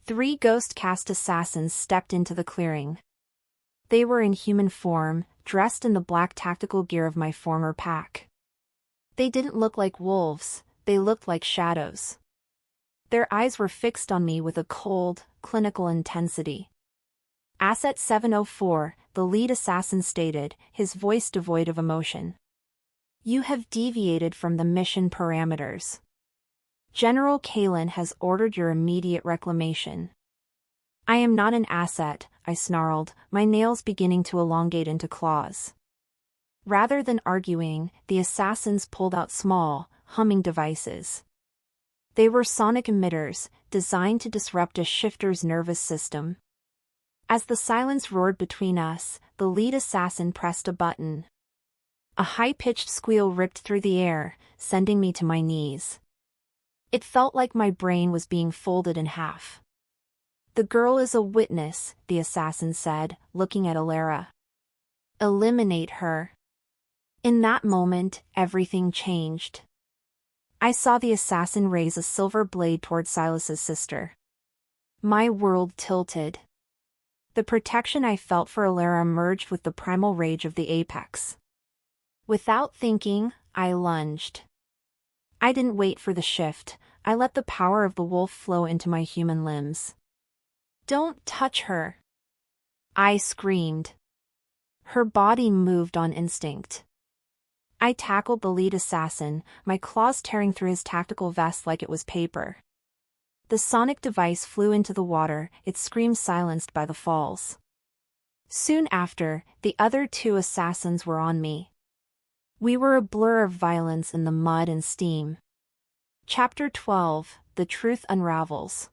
3 ghost-cast assassins stepped into the clearing. They were in human form, dressed in the black tactical gear of my former pack. They didn't look like wolves, they looked like shadows. Their eyes were fixed on me with a cold, clinical intensity. Asset 704, the lead assassin stated, his voice devoid of emotion. You have deviated from the mission parameters. General Kalen has ordered your immediate reclamation. I am not an asset, I snarled, my nails beginning to elongate into claws. Rather than arguing, the assassins pulled out small, humming devices. They were sonic emitters, designed to disrupt a shifter's nervous system. As the silence roared between us, the lead assassin pressed a button. A high-pitched squeal ripped through the air, sending me to my knees. It felt like my brain was being folded in half. The girl is a witness, the assassin said, looking at Alara. Eliminate her. In that moment, everything changed. I saw the assassin raise a silver blade toward Silas's sister. My world tilted. The protection I felt for Alara merged with the primal rage of the apex. Without thinking, I lunged. I didn't wait for the shift, I let the power of the wolf flow into my human limbs. Don't touch her! I screamed. Her body moved on instinct. I tackled the lead assassin, my claws tearing through his tactical vest like it was paper. The sonic device flew into the water, its scream silenced by the falls. Soon after, the other 2 assassins were on me. We were a blur of violence in the mud and steam. Chapter 12, The Truth Unravels.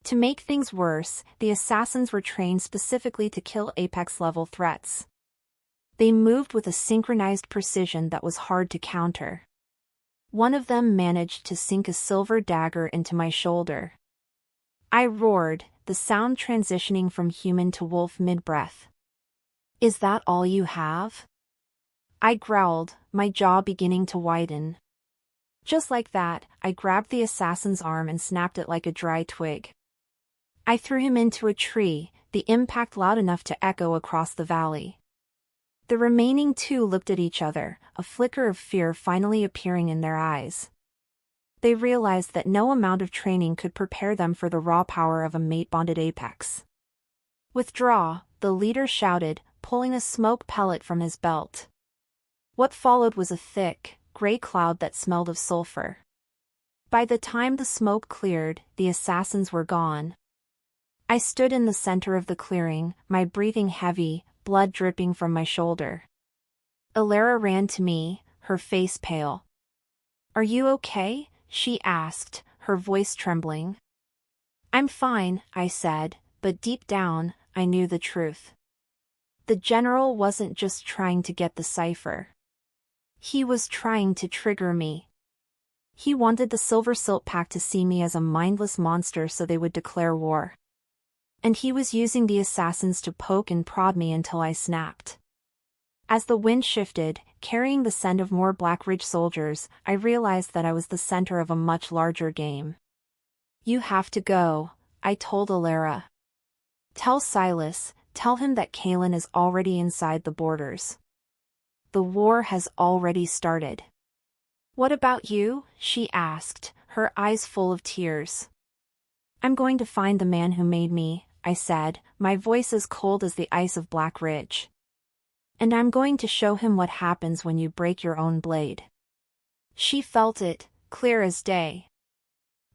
To make things worse, the assassins were trained specifically to kill Apex-level threats. They moved with a synchronized precision that was hard to counter. One of them managed to sink a silver dagger into my shoulder. I roared, the sound transitioning from human to wolf mid-breath. Is that all you have? I growled, my jaw beginning to widen. Just like that, I grabbed the assassin's arm and snapped it like a dry twig. I threw him into a tree, the impact loud enough to echo across the valley. The remaining two looked at each other, a flicker of fear finally appearing in their eyes. They realized that no amount of training could prepare them for the raw power of a mate-bonded apex. Withdraw, the leader shouted, pulling a smoke pellet from his belt. What followed was a thick, gray cloud that smelled of sulfur. By the time the smoke cleared, the assassins were gone. I stood in the center of the clearing, my breathing heavy, blood dripping from my shoulder. Alara ran to me, her face pale. "Are you okay?" she asked, her voice trembling. "I'm fine," I said, but deep down, I knew the truth. The general wasn't just trying to get the cipher. He was trying to trigger me. He wanted the Silver Silt Pack to see me as a mindless monster so they would declare war. And he was using the assassins to poke and prod me until I snapped. As the wind shifted, carrying the scent of more Black Ridge soldiers, I realized that I was the center of a much larger game. "You have to go," I told Alara. "Tell Silas, tell him that Kalen is already inside the borders. The war has already started." "What about you?" she asked, her eyes full of tears. "I'm going to find the man who made me," I said, my voice as cold as the ice of Black Ridge. "And I'm going to show him what happens when you break your own blade." She felt it, clear as day.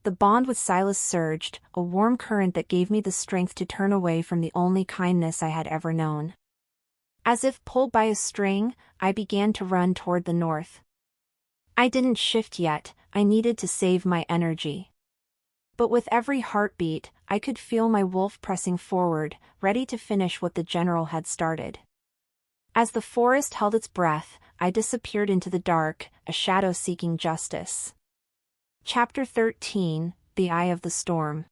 The bond with Silas surged, a warm current that gave me the strength to turn away from the only kindness I had ever known. As if pulled by a string, I began to run toward the north. I didn't shift yet, I needed to save my energy. But with every heartbeat, I could feel my wolf pressing forward, ready to finish what the general had started. As the forest held its breath, I disappeared into the dark, a shadow seeking justice. Chapter 13, The Eye of the Storm.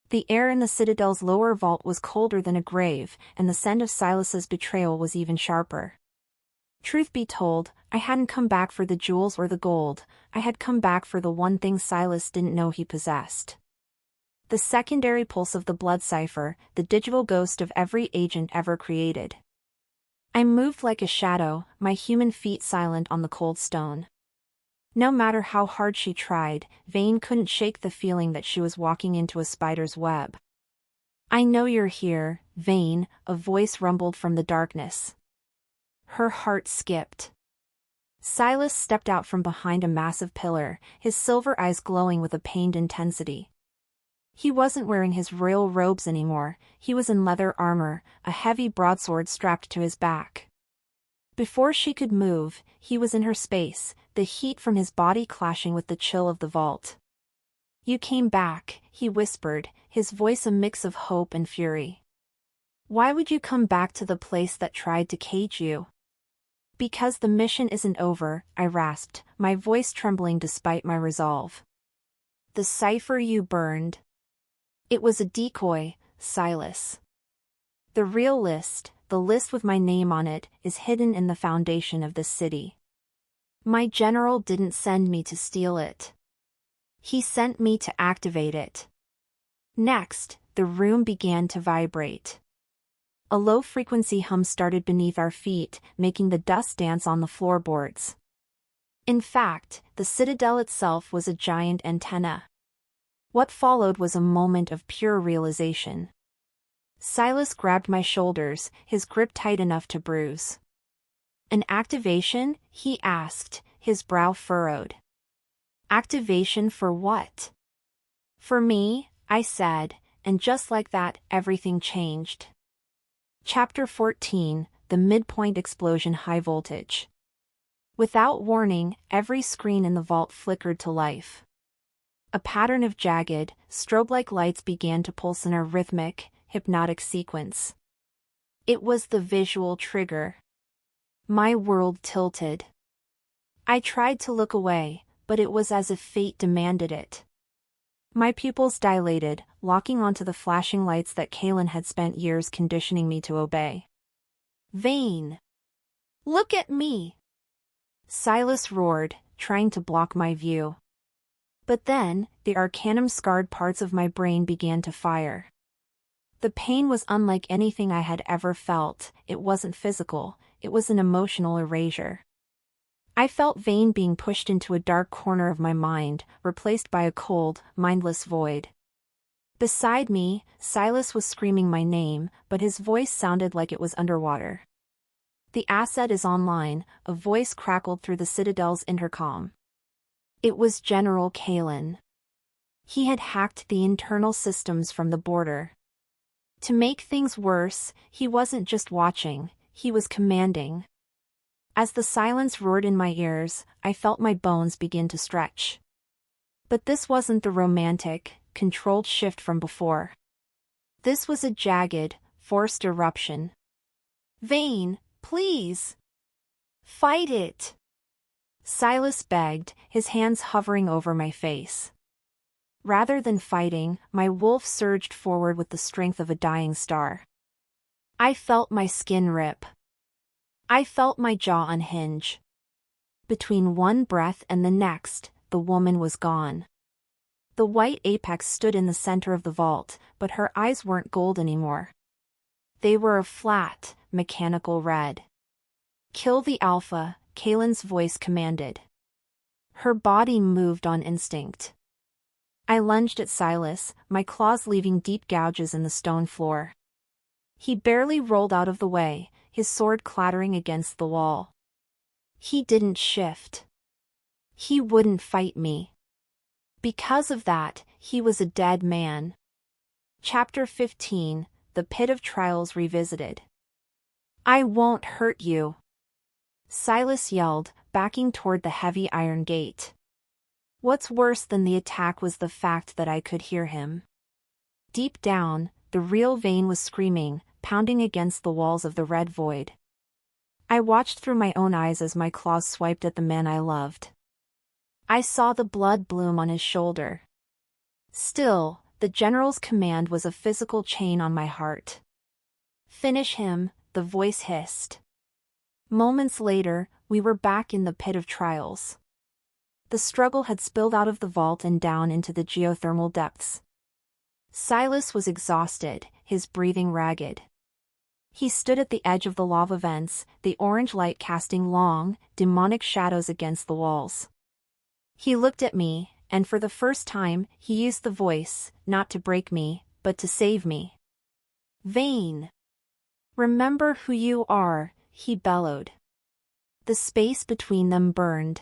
The air in the Citadel's lower vault was colder than a grave, and the scent of Silas's betrayal was even sharper. Truth be told, I hadn't come back for the jewels or the gold, I had come back for the one thing Silas didn't know he possessed. The secondary pulse of the Blood-Cipher, the digital ghost of every agent ever created. I moved like a shadow, my human feet silent on the cold stone. No matter how hard she tried, Vane couldn't shake the feeling that she was walking into a spider's web. "I know you're here, Vane," a voice rumbled from the darkness. Her heart skipped. Silas stepped out from behind a massive pillar, his silver eyes glowing with a pained intensity. He wasn't wearing his royal robes anymore, he was in leather armor, a heavy broadsword strapped to his back. Before she could move, he was in her space, the heat from his body clashing with the chill of the vault. "You came back," he whispered, his voice a mix of hope and fury. "Why would you come back to the place that tried to cage you?" "Because the mission isn't over," I rasped, my voice trembling despite my resolve. "The cipher you burned. It was a decoy, Silas. The real list, the list with my name on it, is hidden in the foundation of this city. My general didn't send me to steal it. He sent me to activate it." Next, the room began to vibrate. A low-frequency hum started beneath our feet, making the dust dance on the floorboards. In fact, the citadel itself was a giant antenna. What followed was a moment of pure realization. Silas grabbed my shoulders, his grip tight enough to bruise. "An activation?" he asked, his brow furrowed. "Activation for what?" "For me," I said, and just like that, everything changed. Chapter 14, The Midpoint Explosion High Voltage. Without warning, every screen in the vault flickered to life. A pattern of jagged, strobe-like lights began to pulse in a rhythmic, hypnotic sequence. It was the visual trigger. My world tilted. I tried to look away, but it was as if fate demanded it. My pupils dilated, locking onto the flashing lights that Kaelin had spent years conditioning me to obey. Vane! Look at me! Silas roared, trying to block my view. But then, the arcanum-scarred parts of my brain began to fire. The pain was unlike anything I had ever felt. It wasn't physical, it was an emotional erasure. I felt Vane being pushed into a dark corner of my mind, replaced by a cold, mindless void. Beside me, Silas was screaming my name, but his voice sounded like it was underwater. "The asset is online," a voice crackled through the Citadel's intercom. It was General Kaelin. He had hacked the internal systems from the border. To make things worse, he wasn't just watching, he was commanding. As the silence roared in my ears, I felt my bones begin to stretch. But this wasn't the romantic, controlled shift from before. This was a jagged, forced eruption. "Vane, please! Fight it!" Silas begged, his hands hovering over my face. Rather than fighting, my wolf surged forward with the strength of a dying star. I felt my skin rip. I felt my jaw unhinge. Between one breath and the next, the woman was gone. The white apex stood in the center of the vault, but her eyes weren't gold anymore. They were a flat, mechanical red. "Kill the Alpha," Kaelin's voice commanded. Her body moved on instinct. I lunged at Silas, my claws leaving deep gouges in the stone floor. He barely rolled out of the way, his sword clattering against the wall. He didn't shift. He wouldn't fight me. Because of that, he was a dead man. Chapter 15, The Pit of Trials Revisited. "I won't hurt you," Silas yelled, backing toward the heavy iron gate. What's worse than the attack was the fact that I could hear him. Deep down, the real Vane was screaming, pounding against the walls of the red void. I watched through my own eyes as my claws swiped at the man I loved. I saw the blood bloom on his shoulder. Still, the general's command was a physical chain on my heart. "Finish him," the voice hissed. Moments later, we were back in the pit of trials. The struggle had spilled out of the vault and down into the geothermal depths. Silas was exhausted, his breathing ragged. He stood at the edge of the lava vents, the orange light casting long, demonic shadows against the walls. He looked at me, and for the first time, he used the voice, not to break me, but to save me. "Vane! Remember who you are," he bellowed. The space between them burned.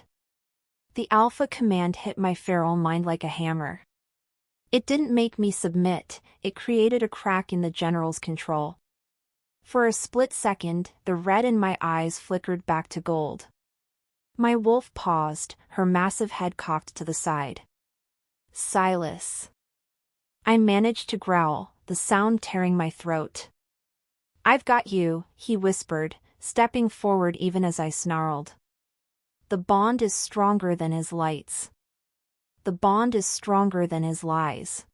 The Alpha command hit my feral mind like a hammer. It didn't make me submit, it created a crack in the general's control. For a split second, the red in my eyes flickered back to gold. My wolf paused, her massive head cocked to the side. "Silas." I managed to growl, the sound tearing my throat. "I've got you," he whispered, stepping forward even as I snarled. "The bond is stronger than his lights. The bond is stronger than his lies."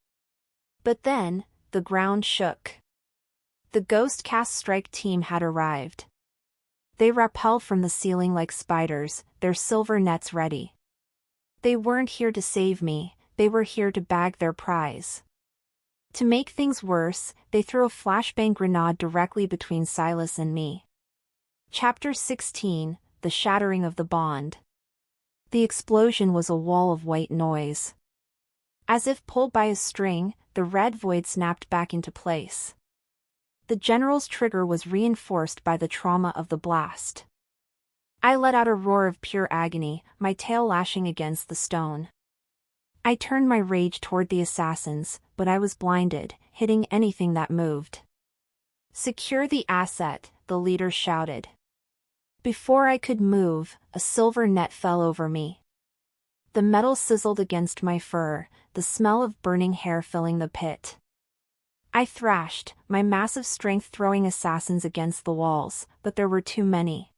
But then, the ground shook. The Ghost Cast Strike team had arrived. They rappelled from the ceiling like spiders, their silver nets ready. They weren't here to save me, they were here to bag their prize. To make things worse, they threw a flashbang grenade directly between Silas and me. Chapter 16, The Shattering of the Bond. The explosion was a wall of white noise. As if pulled by a string, the red void snapped back into place. The general's trigger was reinforced by the trauma of the blast. I let out a roar of pure agony, my tail lashing against the stone. I turned my rage toward the assassins, but I was blinded, hitting anything that moved. "Secure the asset," the leader shouted. Before I could move, a silver net fell over me. The metal sizzled against my fur, the smell of burning hair filling the pit. I thrashed, my massive strength throwing assassins against the walls, but there were too many.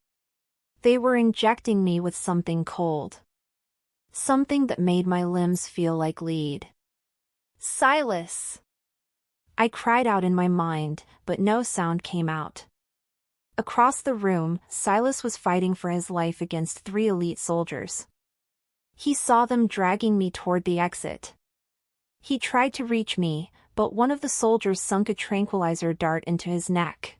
They were injecting me with something cold. Something that made my limbs feel like lead. Silas! I cried out in my mind, but no sound came out. Across the room, Silas was fighting for his life against 3 elite soldiers. He saw them dragging me toward the exit. He tried to reach me, but one of the soldiers sunk a tranquilizer dart into his neck.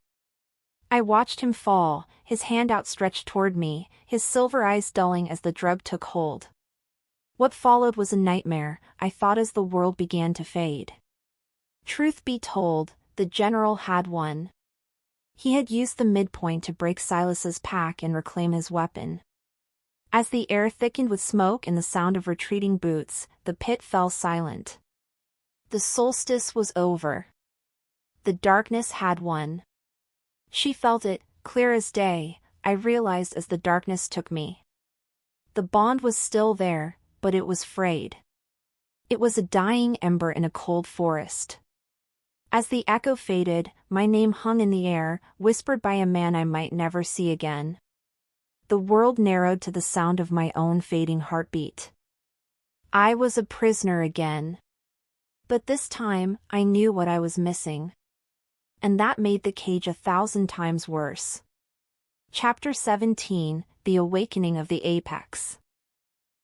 I watched him fall, his hand outstretched toward me, his silver eyes dulling as the drug took hold. What followed was a nightmare, I thought, as the world began to fade. Truth be told, the general had won. He had used the midpoint to break Silas's pack and reclaim his weapon. As the air thickened with smoke and the sound of retreating boots, the pit fell silent. The solstice was over. The darkness had won. She felt it, clear as day, I realized as the darkness took me. The bond was still there, but it was frayed. It was a dying ember in a cold forest. As the echo faded, my name hung in the air, whispered by a man I might never see again. The world narrowed to the sound of my own fading heartbeat. I was a prisoner again. But this time, I knew what I was missing. And that made the cage 1,000 times worse. Chapter 17, The Awakening of the Apex.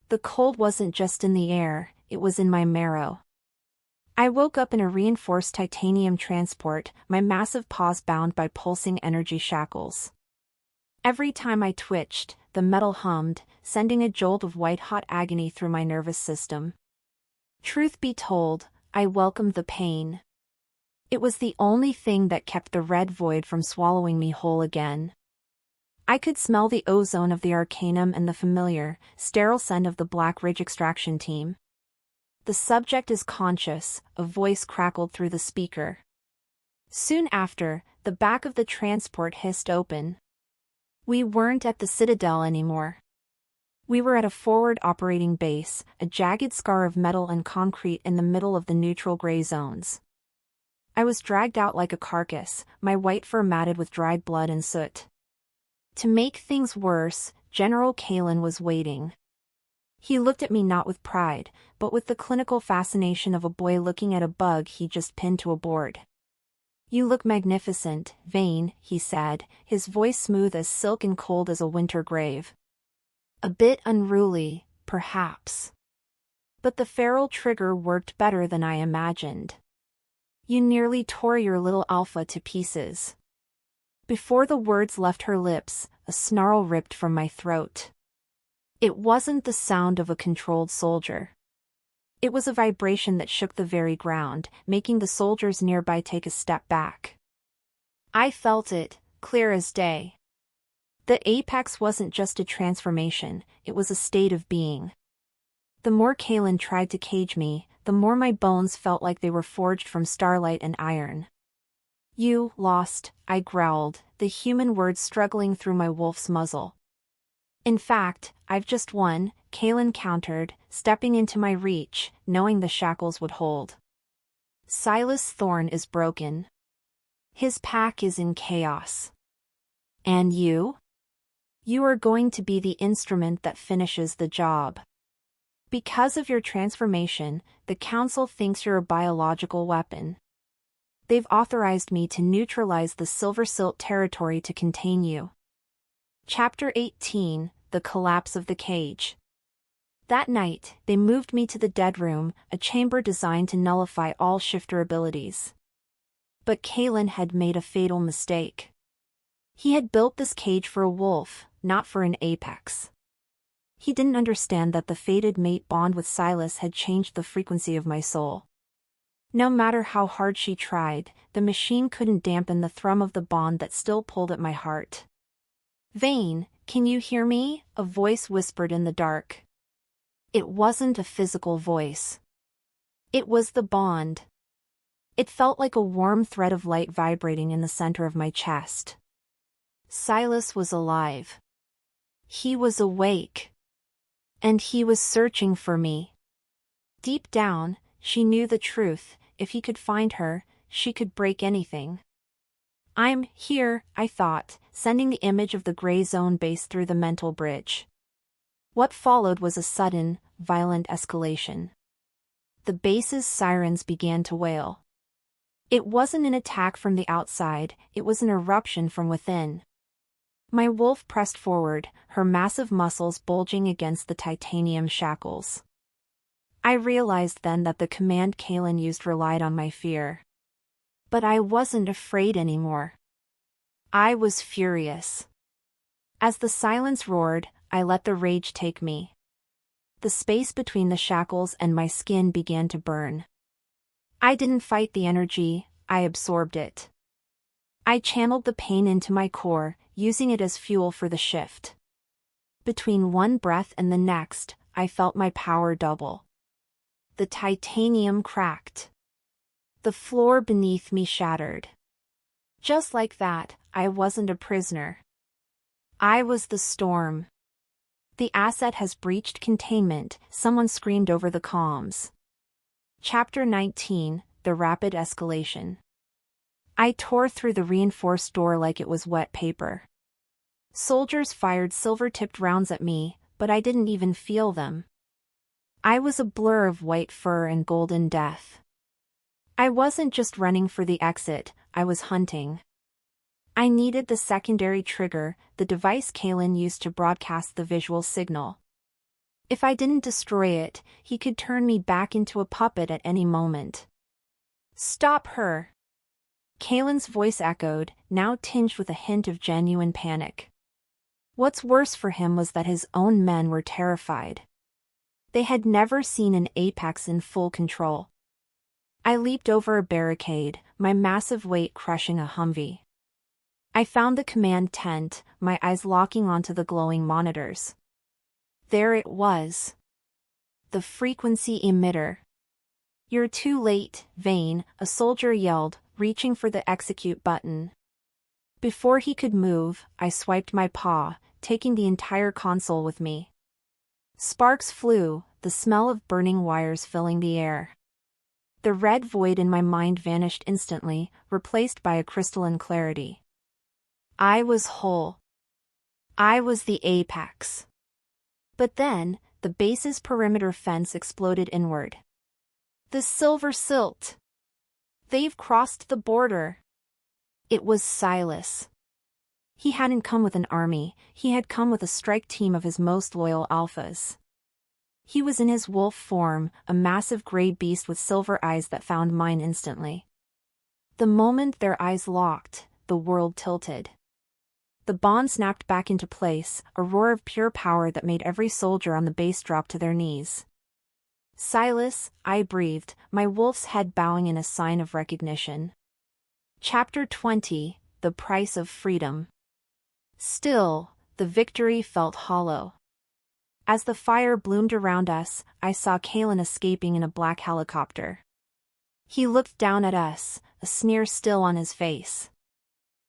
The cold wasn't just in the air, it was in my marrow. I woke up in a reinforced titanium transport, my massive paws bound by pulsing energy shackles. Every time I twitched, the metal hummed, sending a jolt of white-hot agony through my nervous system. Truth be told, I welcomed the pain. It was the only thing that kept the red void from swallowing me whole again. I could smell the ozone of the Arcanum and the familiar, sterile scent of the Black Ridge extraction team. The subject is conscious, a voice crackled through the speaker. Soon after, the back of the transport hissed open. We weren't at the Citadel anymore. We were at a forward operating base, a jagged scar of metal and concrete in the middle of the neutral gray zones. I was dragged out like a carcass, my white fur matted with dried blood and soot. To make things worse, General Kalen was waiting. He looked at me not with pride, but with the clinical fascination of a boy looking at a bug he just pinned to a board. You look magnificent, Vane, he said, his voice smooth as silk and cold as a winter grave. A bit unruly, perhaps. But the feral trigger worked better than I imagined. You nearly tore your little Alpha to pieces. Before the words left her lips, a snarl ripped from my throat. It wasn't the sound of a controlled soldier. It was a vibration that shook the very ground, making the soldiers nearby take a step back. I felt it, clear as day. The apex wasn't just a transformation, it was a state of being. The more Kalen tried to cage me, the more my bones felt like they were forged from starlight and iron. You lost, I growled, the human words struggling through my wolf's muzzle. In fact, I've just won, Kalen countered, stepping into my reach, knowing the shackles would hold. Silas Thorne is broken. His pack is in chaos. And you? You are going to be the instrument that finishes the job. Because of your transformation, the Council thinks you're a biological weapon. They've authorized me to neutralize the Silver Silt territory to contain you. Chapter 18, The Collapse of the Cage. That night, they moved me to the Dead Room, a chamber designed to nullify all shifter abilities. But Kalen had made a fatal mistake. He had built this cage for a wolf, not for an apex. He didn't understand that the fated mate bond with Silas had changed the frequency of my soul. No matter how hard she tried, the machine couldn't dampen the thrum of the bond that still pulled at my heart. Vane, can you hear me? A voice whispered in the dark. It wasn't a physical voice. It was the bond. It felt like a warm thread of light vibrating in the center of my chest. Silas was alive. He was awake. And he was searching for me. Deep down, she knew the truth. If he could find her, she could break anything. I'm here, I thought, sending the image of the gray zone base through the mental bridge. What followed was a sudden, violent escalation. the base's sirens began to wail. It wasn't an attack from the outside, it was an eruption from within. My wolf pressed forward, her massive muscles bulging against the titanium shackles. I realized then that the command Kaelin used relied on my fear. But I wasn't afraid anymore. I was furious. As the silence roared, I let the rage take me. The space between the shackles and my skin began to burn. I didn't fight the energy, I absorbed it. I channeled the pain into my core, using it as fuel for the shift. Between one breath and the next, I felt my power double. The titanium cracked. The floor beneath me shattered. Just like that, I wasn't a prisoner. I was the storm. The asset has breached containment, someone screamed over the comms. Chapter 19, The Rapid Escalation. I tore through the reinforced door like it was wet paper. Soldiers fired silver-tipped rounds at me, but I didn't even feel them. I was a blur of white fur and golden death. I wasn't just running for the exit, I was hunting. I needed the secondary trigger, the device Kaelin used to broadcast the visual signal. If I didn't destroy it, he could turn me back into a puppet at any moment. Stop her! Kaelin's voice echoed, now tinged with a hint of genuine panic. What's worse for him was that his own men were terrified. They had never seen an apex in full control. I leaped over a barricade, my massive weight crushing a Humvee. I found the command tent, my eyes locking onto the glowing monitors. There it was. The frequency emitter. You're too late, Vane, a soldier yelled, reaching for the execute button. Before he could move, I swiped my paw, taking the entire console with me. Sparks flew, the smell of burning wires filling the air. The red void in my mind vanished instantly, replaced by a crystalline clarity. I was whole. I was the apex. But then, the base's perimeter fence exploded inward. The silver silt! They've crossed the border. It was Silas. He hadn't come with an army, he had come with a strike team of his most loyal alphas. He was in his wolf form, a massive gray beast with silver eyes that found mine instantly. The moment their eyes locked, the world tilted. The bond snapped back into place, a roar of pure power that made every soldier on the base drop to their knees. Silas, I breathed, my wolf's head bowing in a sign of recognition. Chapter 20, The Price of Freedom. Still, the victory felt hollow. As the fire bloomed around us, I saw Kaelin escaping in a black helicopter. He looked down at us, a sneer still on his face.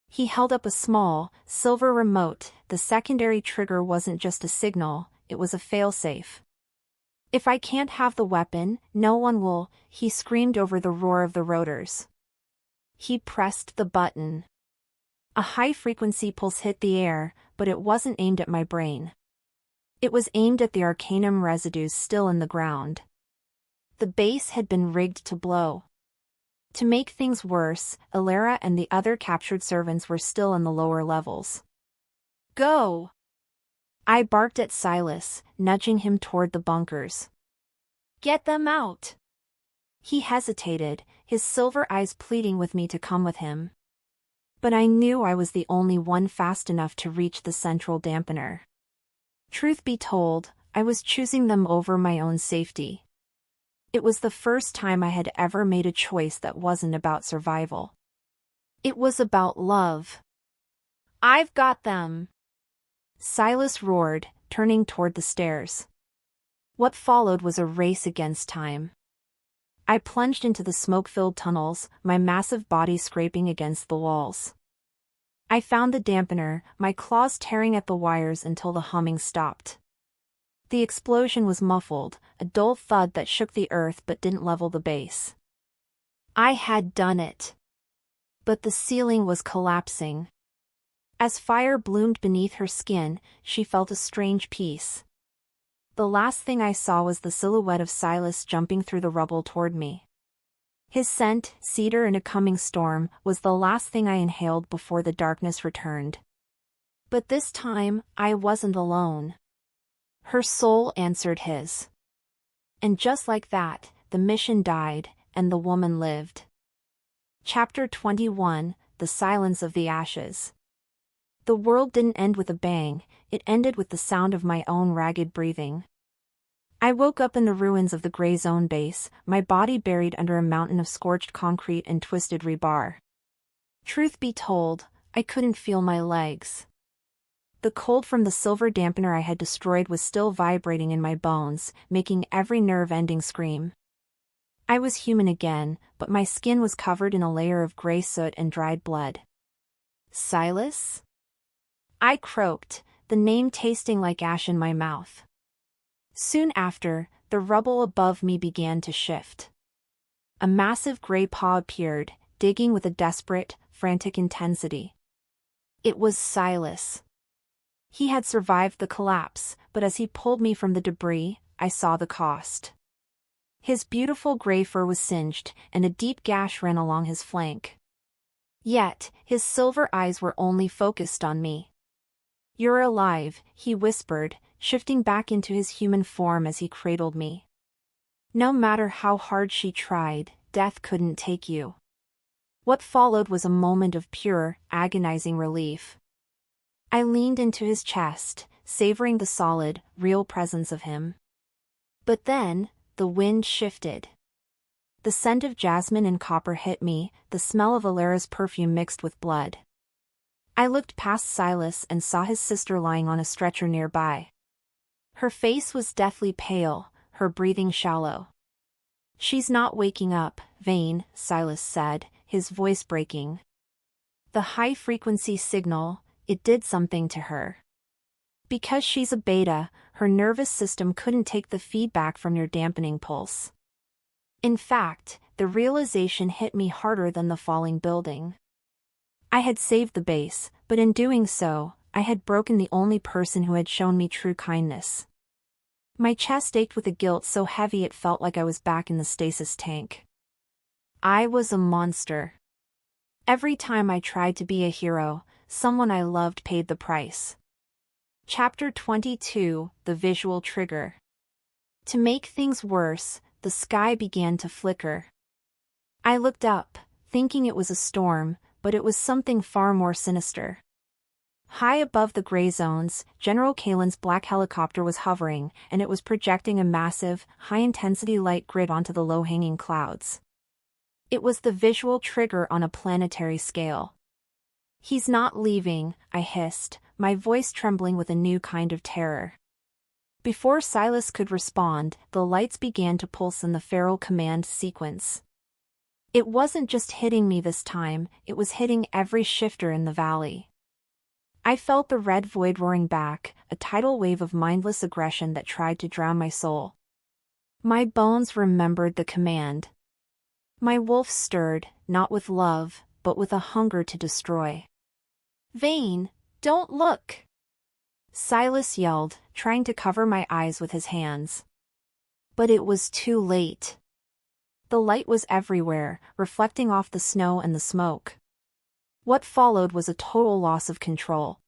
He held up a small, silver remote. The secondary trigger wasn't just a signal, it was a failsafe. If I can't have the weapon, no one will, he screamed over the roar of the rotors. He pressed the button. A high-frequency pulse hit the air, but it wasn't aimed at my brain. It was aimed at the arcanum residues still in the ground. The base had been rigged to blow. To make things worse, Ilera and the other captured servants were still in the lower levels. Go! I barked at Silas, nudging him toward the bunkers. Get them out! He hesitated, his silver eyes pleading with me to come with him. But I knew I was the only one fast enough to reach the central dampener. Truth be told, I was choosing them over my own safety. It was the first time I had ever made a choice that wasn't about survival. It was about love. I've got them! Silas roared, turning toward the stairs. What followed was a race against time. I plunged into the smoke-filled tunnels, my massive body scraping against the walls. I found the dampener, my claws tearing at the wires until the humming stopped. The explosion was muffled, a dull thud that shook the earth but didn't level the base. I had done it. But the ceiling was collapsing. As fire bloomed beneath her skin, she felt a strange peace. The last thing I saw was the silhouette of Silas jumping through the rubble toward me. His scent, cedar in a coming storm, was the last thing I inhaled before the darkness returned. But this time, I wasn't alone. Her soul answered his. And just like that, the mission died, and the woman lived. Chapter 21, The Silence of the Ashes. The world didn't end with a bang, it ended with the sound of my own ragged breathing. I woke up in the ruins of the gray zone base, my body buried under a mountain of scorched concrete and twisted rebar. Truth be told, I couldn't feel my legs. The cold from the silver dampener I had destroyed was still vibrating in my bones, making every nerve ending scream. I was human again, but my skin was covered in a layer of gray soot and dried blood. Silas? I croaked, the name tasting like ash in my mouth. Soon after, the rubble above me began to shift. A massive gray paw appeared, digging with a desperate, frantic intensity. It was Silas. He had survived the collapse, but as he pulled me from the debris, I saw the cost. His beautiful gray fur was singed, and a deep gash ran along his flank. Yet, his silver eyes were only focused on me. "You're alive," he whispered, shifting back into his human form as he cradled me. No matter how hard she tried, death couldn't take you. What followed was a moment of pure, agonizing relief. I leaned into his chest, savoring the solid, real presence of him. But then, the wind shifted. The scent of jasmine and copper hit me, the smell of Alara's perfume mixed with blood. I looked past Silas and saw his sister lying on a stretcher nearby. Her face was deathly pale, her breathing shallow. "She's not waking up, Vane," Silas said, his voice breaking. The high-frequency signal, it did something to her. Because she's a beta, her nervous system couldn't take the feedback from your dampening pulse. In fact, the realization hit me harder than the falling building. I had saved the base, but in doing so, I had broken the only person who had shown me true kindness. My chest ached with a guilt so heavy it felt like I was back in the stasis tank. I was a monster. Every time I tried to be a hero, someone I loved paid the price. Chapter 22, The Visual Trigger. To make things worse, the sky began to flicker. I looked up, thinking it was a storm, but it was something far more sinister. High above the gray zones, General Kalen's black helicopter was hovering, and it was projecting a massive, high-intensity light grid onto the low-hanging clouds. It was the visual trigger on a planetary scale. "He's not leaving," I hissed, my voice trembling with a new kind of terror. Before Silas could respond, the lights began to pulse in the feral command sequence. It wasn't just hitting me this time, it was hitting every shifter in the valley. I felt the red void roaring back, a tidal wave of mindless aggression that tried to drown my soul. My bones remembered the command. My wolf stirred, not with love, but with a hunger to destroy. "Vane, don't look!" Silas yelled, trying to cover my eyes with his hands. But it was too late. The light was everywhere, reflecting off the snow and the smoke. What followed was a total loss of control.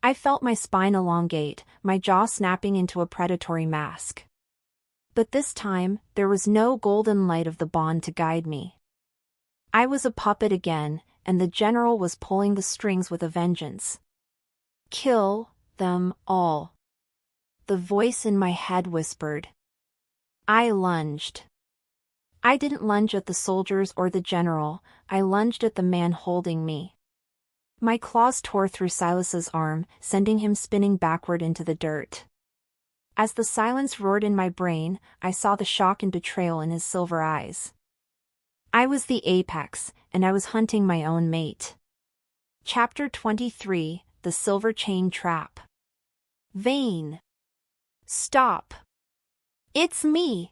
I felt my spine elongate, my jaw snapping into a predatory mask. But this time, there was no golden light of the bond to guide me. I was a puppet again, and the general was pulling the strings with a vengeance. "Kill them all," the voice in my head whispered. I lunged. I didn't lunge at the soldiers or the general, I lunged at the man holding me. My claws tore through Silas's arm, sending him spinning backward into the dirt. As the silence roared in my brain, I saw the shock and betrayal in his silver eyes. I was the apex, and I was hunting my own mate. Chapter 23, The Silver Chain Trap. "Vane! Stop! It's me!"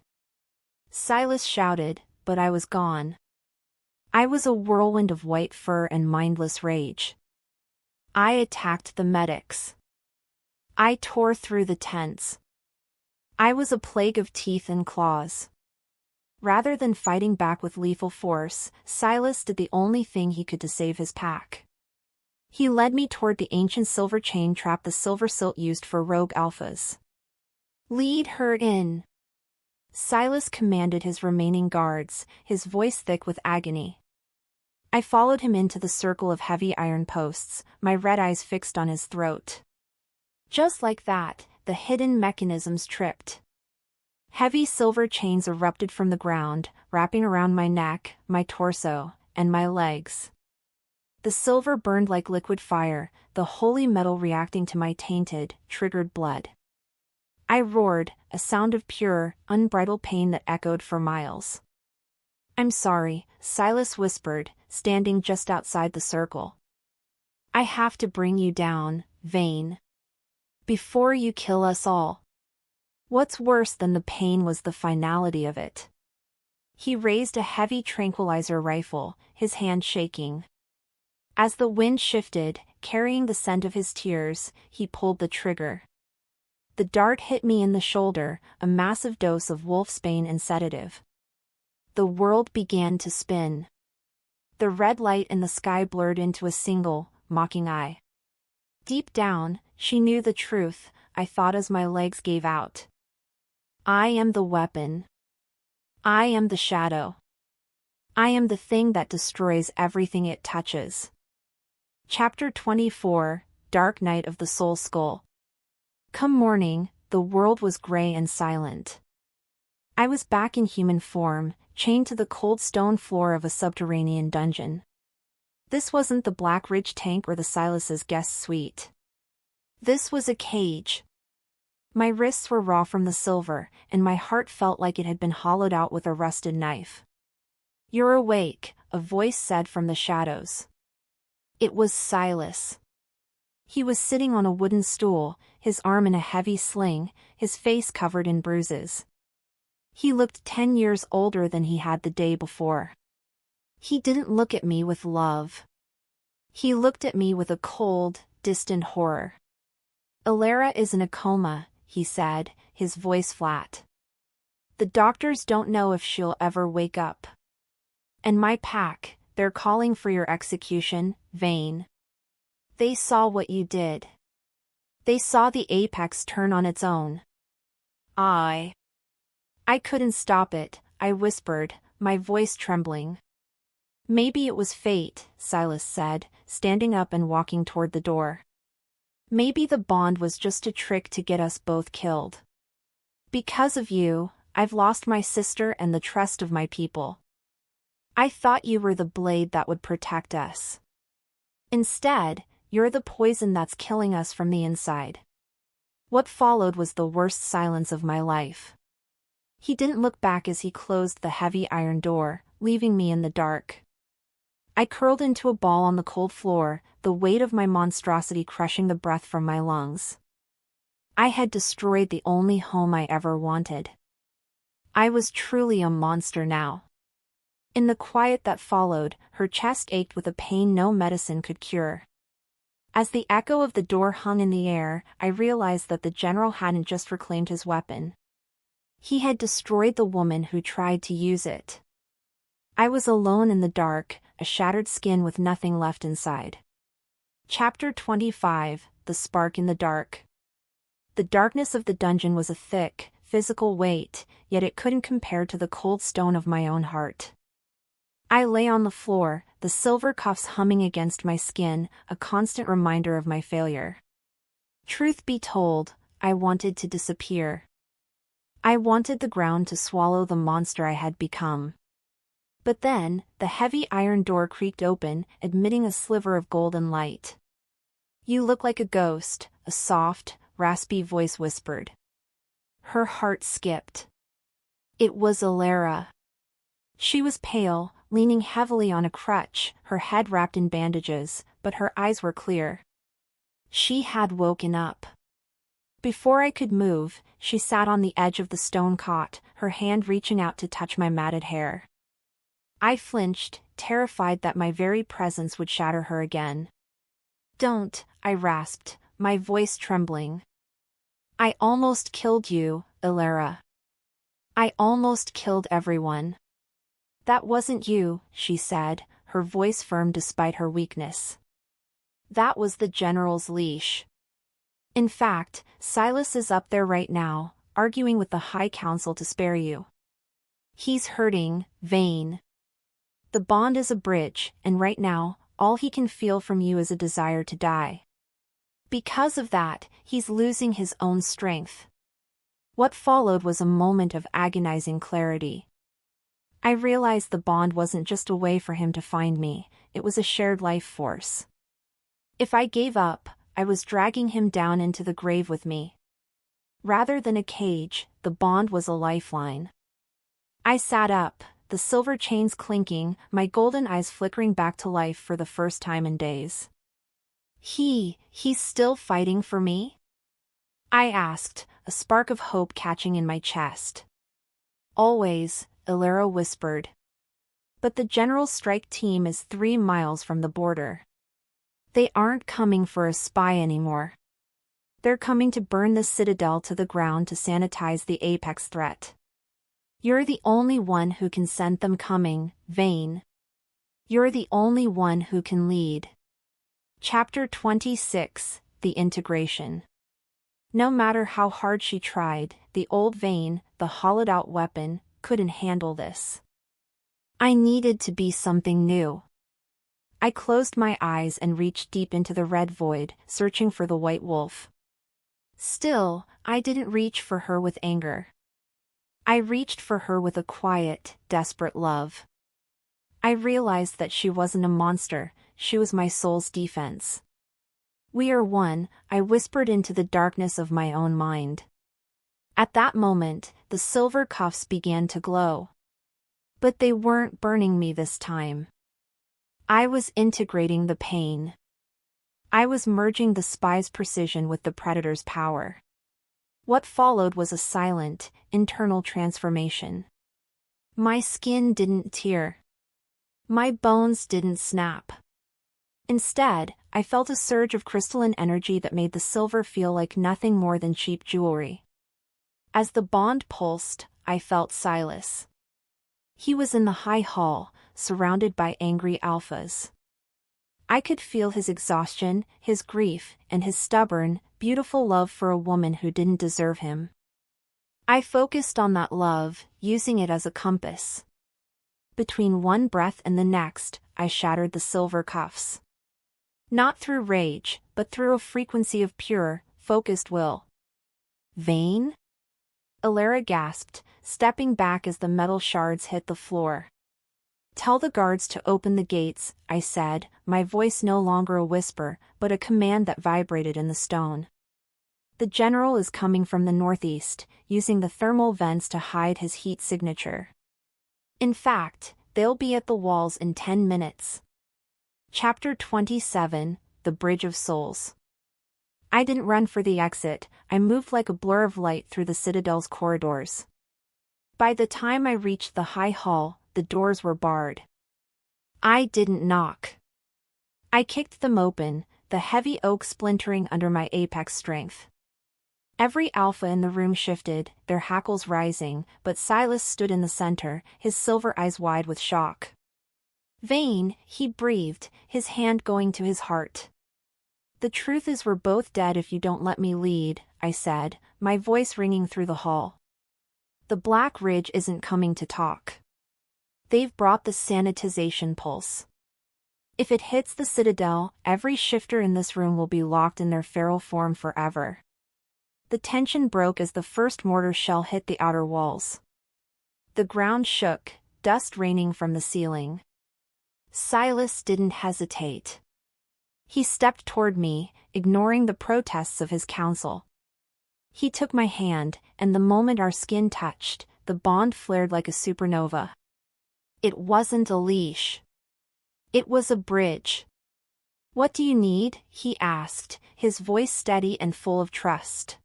Silas shouted, but I was gone. I was a whirlwind of white fur and mindless rage. I attacked the medics. I tore through the tents. I was a plague of teeth and claws. Rather than fighting back with lethal force, Silas did the only thing he could to save his pack. He led me toward the ancient silver chain trap the silver silt used for rogue alphas. "Lead her in," Silas commanded his remaining guards, his voice thick with agony. I followed him into the circle of heavy iron posts, my red eyes fixed on his throat. Just like that, the hidden mechanisms tripped. Heavy silver chains erupted from the ground, wrapping around my neck, my torso, and my legs. The silver burned like liquid fire, the holy metal reacting to my tainted, triggered blood. I roared, a sound of pure, unbridled pain that echoed for miles. "I'm sorry," Silas whispered, standing just outside the circle. "I have to bring you down, Vane. Before you kill us all." What's worse than the pain was the finality of it. He raised a heavy tranquilizer rifle, his hand shaking. As the wind shifted, carrying the scent of his tears, he pulled the trigger. The dart hit me in the shoulder, a massive dose of wolfsbane and sedative. The world began to spin. The red light in the sky blurred into a single, mocking eye. Deep down, she knew the truth, I thought as my legs gave out. I am the weapon. I am the shadow. I am the thing that destroys everything it touches. Chapter 24, Dark Night of the Soul Skull. Come morning, the world was gray and silent. I was back in human form, chained to the cold stone floor of a subterranean dungeon. This wasn't the Black Ridge tank or the Silas's guest suite. This was a cage. My wrists were raw from the silver, and my heart felt like it had been hollowed out with a rusted knife. "You're awake," a voice said from the shadows. It was Silas. He was sitting on a wooden stool, his arm in a heavy sling, his face covered in bruises. He looked 10 years older than he had the day before. He didn't look at me with love. He looked at me with a cold, distant horror. "Alara is in a coma," he said, his voice flat. "The doctors don't know if she'll ever wake up. And my pack, they're calling for your execution, Vane. They saw what you did. They saw the apex turn on its own. I couldn't stop it," I whispered, my voice trembling. "Maybe it was fate," Silas said, standing up and walking toward the door. "Maybe the bond was just a trick to get us both killed. Because of you, I've lost my sister and the trust of my people. I thought you were the blade that would protect us. Instead, you're the poison that's killing us from the inside." What followed was the worst silence of my life. He didn't look back as he closed the heavy iron door, leaving me in the dark. I curled into a ball on the cold floor, the weight of my monstrosity crushing the breath from my lungs. I had destroyed the only home I ever wanted. I was truly a monster now. In the quiet that followed, her chest ached with a pain no medicine could cure. As the echo of the door hung in the air, I realized that the general hadn't just reclaimed his weapon. He had destroyed the woman who tried to use it. I was alone in the dark, a shattered skin with nothing left inside. Chapter 25, The Spark in the Dark. The darkness of the dungeon was a thick, physical weight, yet it couldn't compare to the cold stone of my own heart. I lay on the floor, the silver cuffs humming against my skin, a constant reminder of my failure. Truth be told, I wanted to disappear. I wanted the ground to swallow the monster I had become. But then, the heavy iron door creaked open, admitting a sliver of golden light. "You look like a ghost," a soft, raspy voice whispered. Her heart skipped. It was Alara. She was pale, leaning heavily on a crutch, her head wrapped in bandages, but her eyes were clear. She had woken up. Before I could move, she sat on the edge of the stone cot, her hand reaching out to touch my matted hair. I flinched, terrified that my very presence would shatter her again. "Don't," I rasped, my voice trembling. "I almost killed you, Ilara. I almost killed everyone. That wasn't you, she said, her voice firm despite her weakness. That was the general's leash. In fact, Silas is up there right now, arguing with the High Council to spare you. He's hurting, Vane. The bond is a bridge, and right now, all he can feel from you is a desire to die. Because of that, he's losing his own strength. What followed was a moment of agonizing clarity. I realized the bond wasn't just a way for him to find me, it was a shared life force. If I gave up, I was dragging him down into the grave with me. Rather than a cage, the bond was a lifeline. I sat up, the silver chains clinking, my golden eyes flickering back to life for the first time in days. He's still fighting for me? I asked, a spark of hope catching in my chest. Always, Ilara whispered. But the general's strike team is 3 miles from the border. They aren't coming for a spy anymore. They're coming to burn the citadel to the ground to sanitize the apex threat. You're the only one who can send them coming, Vane. You're the only one who can lead. Chapter 26, The Integration. No matter how hard she tried, the old Vane, the hollowed-out weapon, couldn't handle this. I needed to be something new. I closed my eyes and reached deep into the red void, searching for the white wolf. Still, I didn't reach for her with anger. I reached for her with a quiet, desperate love. I realized that she wasn't a monster, she was my soul's defense. We are one, I whispered into the darkness of my own mind. At that moment, the silver cuffs began to glow. But they weren't burning me this time. I was integrating the pain. I was merging the spy's precision with the predator's power. What followed was a silent, internal transformation. My skin didn't tear. My bones didn't snap. Instead, I felt a surge of crystalline energy that made the silver feel like nothing more than cheap jewelry. As the bond pulsed, I felt Silas. He was in the high hall, surrounded by angry alphas. I could feel his exhaustion, his grief, and his stubborn, beautiful love for a woman who didn't deserve him. I focused on that love, using it as a compass. Between one breath and the next, I shattered the silver cuffs. Not through rage, but through a frequency of pure, focused will. Vane? Ilara gasped, stepping back as the metal shards hit the floor. Tell the guards to open the gates, I said, my voice no longer a whisper, but a command that vibrated in the stone. The general is coming from the northeast, using the thermal vents to hide his heat signature. In fact, they'll be at the walls in 10 minutes. Chapter 27, The Bridge of Souls. I didn't run for the exit, I moved like a blur of light through the citadel's corridors. By the time I reached the high hall, the doors were barred. I didn't knock. I kicked them open, the heavy oak splintering under my apex strength. Every alpha in the room shifted, their hackles rising, but Silas stood in the center, his silver eyes wide with shock. Vane, he breathed, his hand going to his heart. The truth is we're both dead if you don't let me lead, I said, my voice ringing through the hall. The Black Ridge isn't coming to talk. They've brought the sanitization pulse. If it hits the citadel, every shifter in this room will be locked in their feral form forever. The tension broke as the first mortar shell hit the outer walls. The ground shook, dust raining from the ceiling. Silas didn't hesitate. He stepped toward me, ignoring the protests of his council. He took my hand, and the moment our skin touched, the bond flared like a supernova. It wasn't a leash. It was a bridge. What do you need? He asked, his voice steady and full of trust.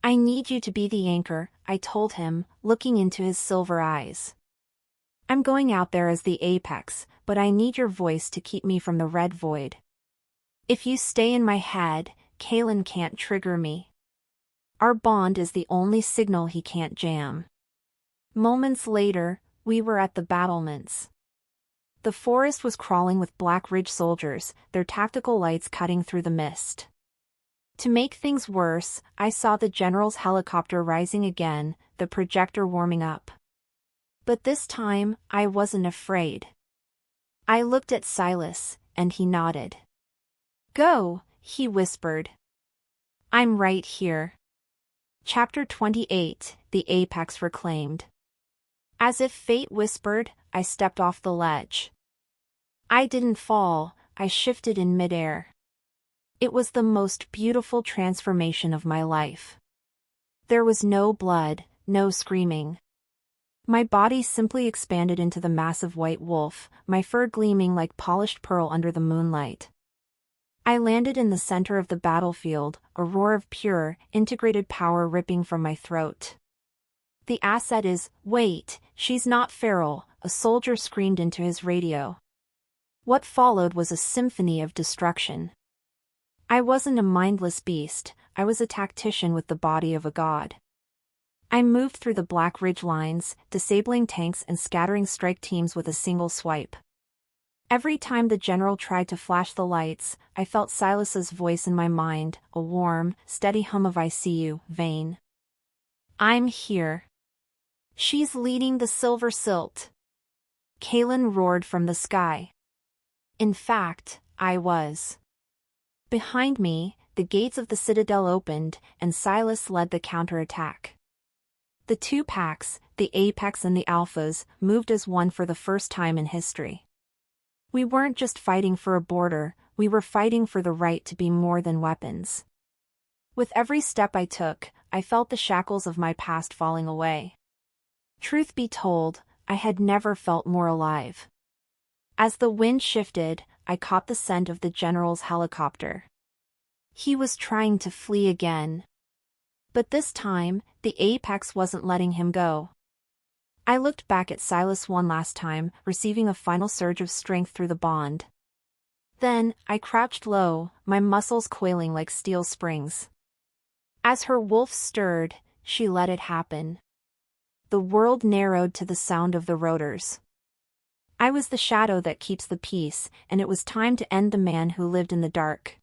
I need you to be the anchor, I told him, looking into his silver eyes. I'm going out there as the apex, but I need your voice to keep me from the red void. If you stay in my head, Kaelin can't trigger me. Our bond is the only signal he can't jam. Moments later, we were at the battlements. The forest was crawling with Black Ridge soldiers, their tactical lights cutting through the mist. To make things worse, I saw the general's helicopter rising again, the projector warming up. But this time, I wasn't afraid. I looked at Silas, and he nodded. "Go," he whispered. "I'm right here." Chapter 28, The Apex Reclaimed. As if fate whispered, I stepped off the ledge. I didn't fall, I shifted in midair. It was the most beautiful transformation of my life. There was no blood, no screaming. My body simply expanded into the massive white wolf, my fur gleaming like polished pearl under the moonlight. I landed in the center of the battlefield, a roar of pure, integrated power ripping from my throat. "The asset is, wait, she's not feral," a soldier screamed into his radio. What followed was a symphony of destruction. I wasn't a mindless beast, I was a tactician with the body of a god. I moved through the Black Ridge lines, disabling tanks and scattering strike teams with a single swipe. Every time the general tried to flash the lights, I felt Silas's voice in my mind, a warm, steady hum of "I see you, Vane. I'm here." "She's leading the Silver Silt," Kalen roared from the sky. In fact, I was. Behind me, the gates of the Citadel opened, and Silas led the counterattack. The two packs, the Apex and the Alphas, moved as one for the first time in history. We weren't just fighting for a border, we were fighting for the right to be more than weapons. With every step I took, I felt the shackles of my past falling away. Truth be told, I had never felt more alive. As the wind shifted, I caught the scent of the general's helicopter. He was trying to flee again. But this time, the Apex wasn't letting him go. I looked back at Silas one last time, receiving a final surge of strength through the bond. Then, I crouched low, my muscles coiling like steel springs. As her wolf stirred, she let it happen. The world narrowed to the sound of the rotors. I was the shadow that keeps the peace, and it was time to end the man who lived in the dark.